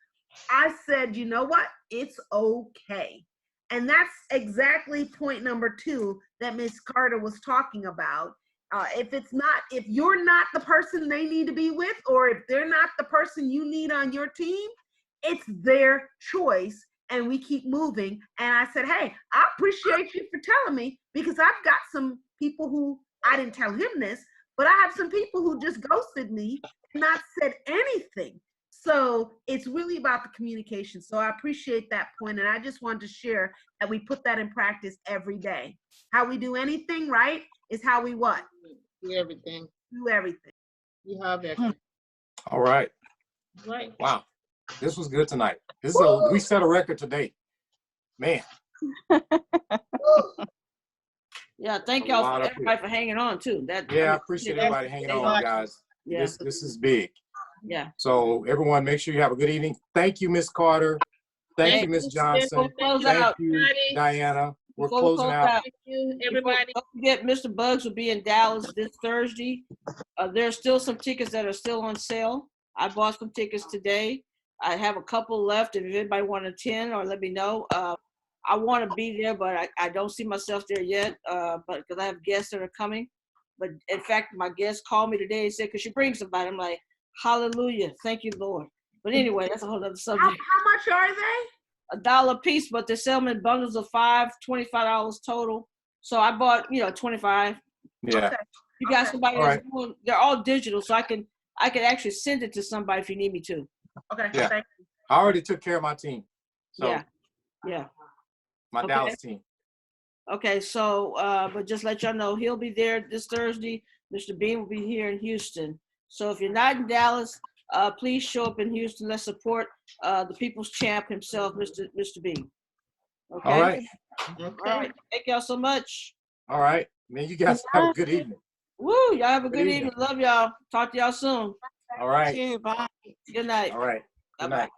I said, you know what? It's okay. And that's exactly point number 2 that Ms. Carter was talking about. If you're not the person they need to be with, or if they're not the person you need on your team, it's their choice, and we keep moving. And I said, hey, I appreciate you for telling me, because I've got some people who, I didn't tell him this, but I have some people who just ghosted me and not said anything. So it's really about the communication. So I appreciate that point, and I just wanted to share that we put that in practice every day. How we do anything right is how we what? Do everything. Do everything. You have everything. All right. Right. Wow. This was good tonight. We set a record today. Man. Yeah, thank y'all for everybody for hanging on too. I appreciate everybody hanging on, guys. Yeah. This is big. Yeah. So everyone, make sure you have a good evening. Thank you, Miss Carter. Thank you, Miss Johnson. Thank you, Diana. We're closing out. Thank you, everybody. Don't forget, Mr. Bugs will be in Dallas this Thursday. There's still some tickets that are still on sale. I bought some tickets today. I have a couple left. If anybody want to attend, or let me know. I want to be there, but I don't see myself there yet, but because I have guests that are coming. But in fact, my guest called me today and said, could you bring somebody? I'm like, hallelujah. Thank you, Lord. But anyway, that's a whole other subject. How much are they? $1 a piece, but they sell them in bundles of 5, $25 total. So I bought, 25. Yeah. Okay. You got somebody All that's doing, they're all digital, so I can actually send it to somebody if you need me to. Okay. Yeah. Thank you. I already took care of my team. So Yeah. my Okay. Dallas team. Okay, so but just let y'all know, he'll be there this Thursday. Mr. Bean will be here in Houston. So if you're not in Dallas, please show up in Houston. Let's support the people's champ himself, Mr. Bean. Okay. All right. All right. Thank y'all so much. All right. Man, you guys have a good evening. Woo, y'all have a good evening. Love y'all. Talk to y'all soon. All right. Bye. Good night. All right. Good night.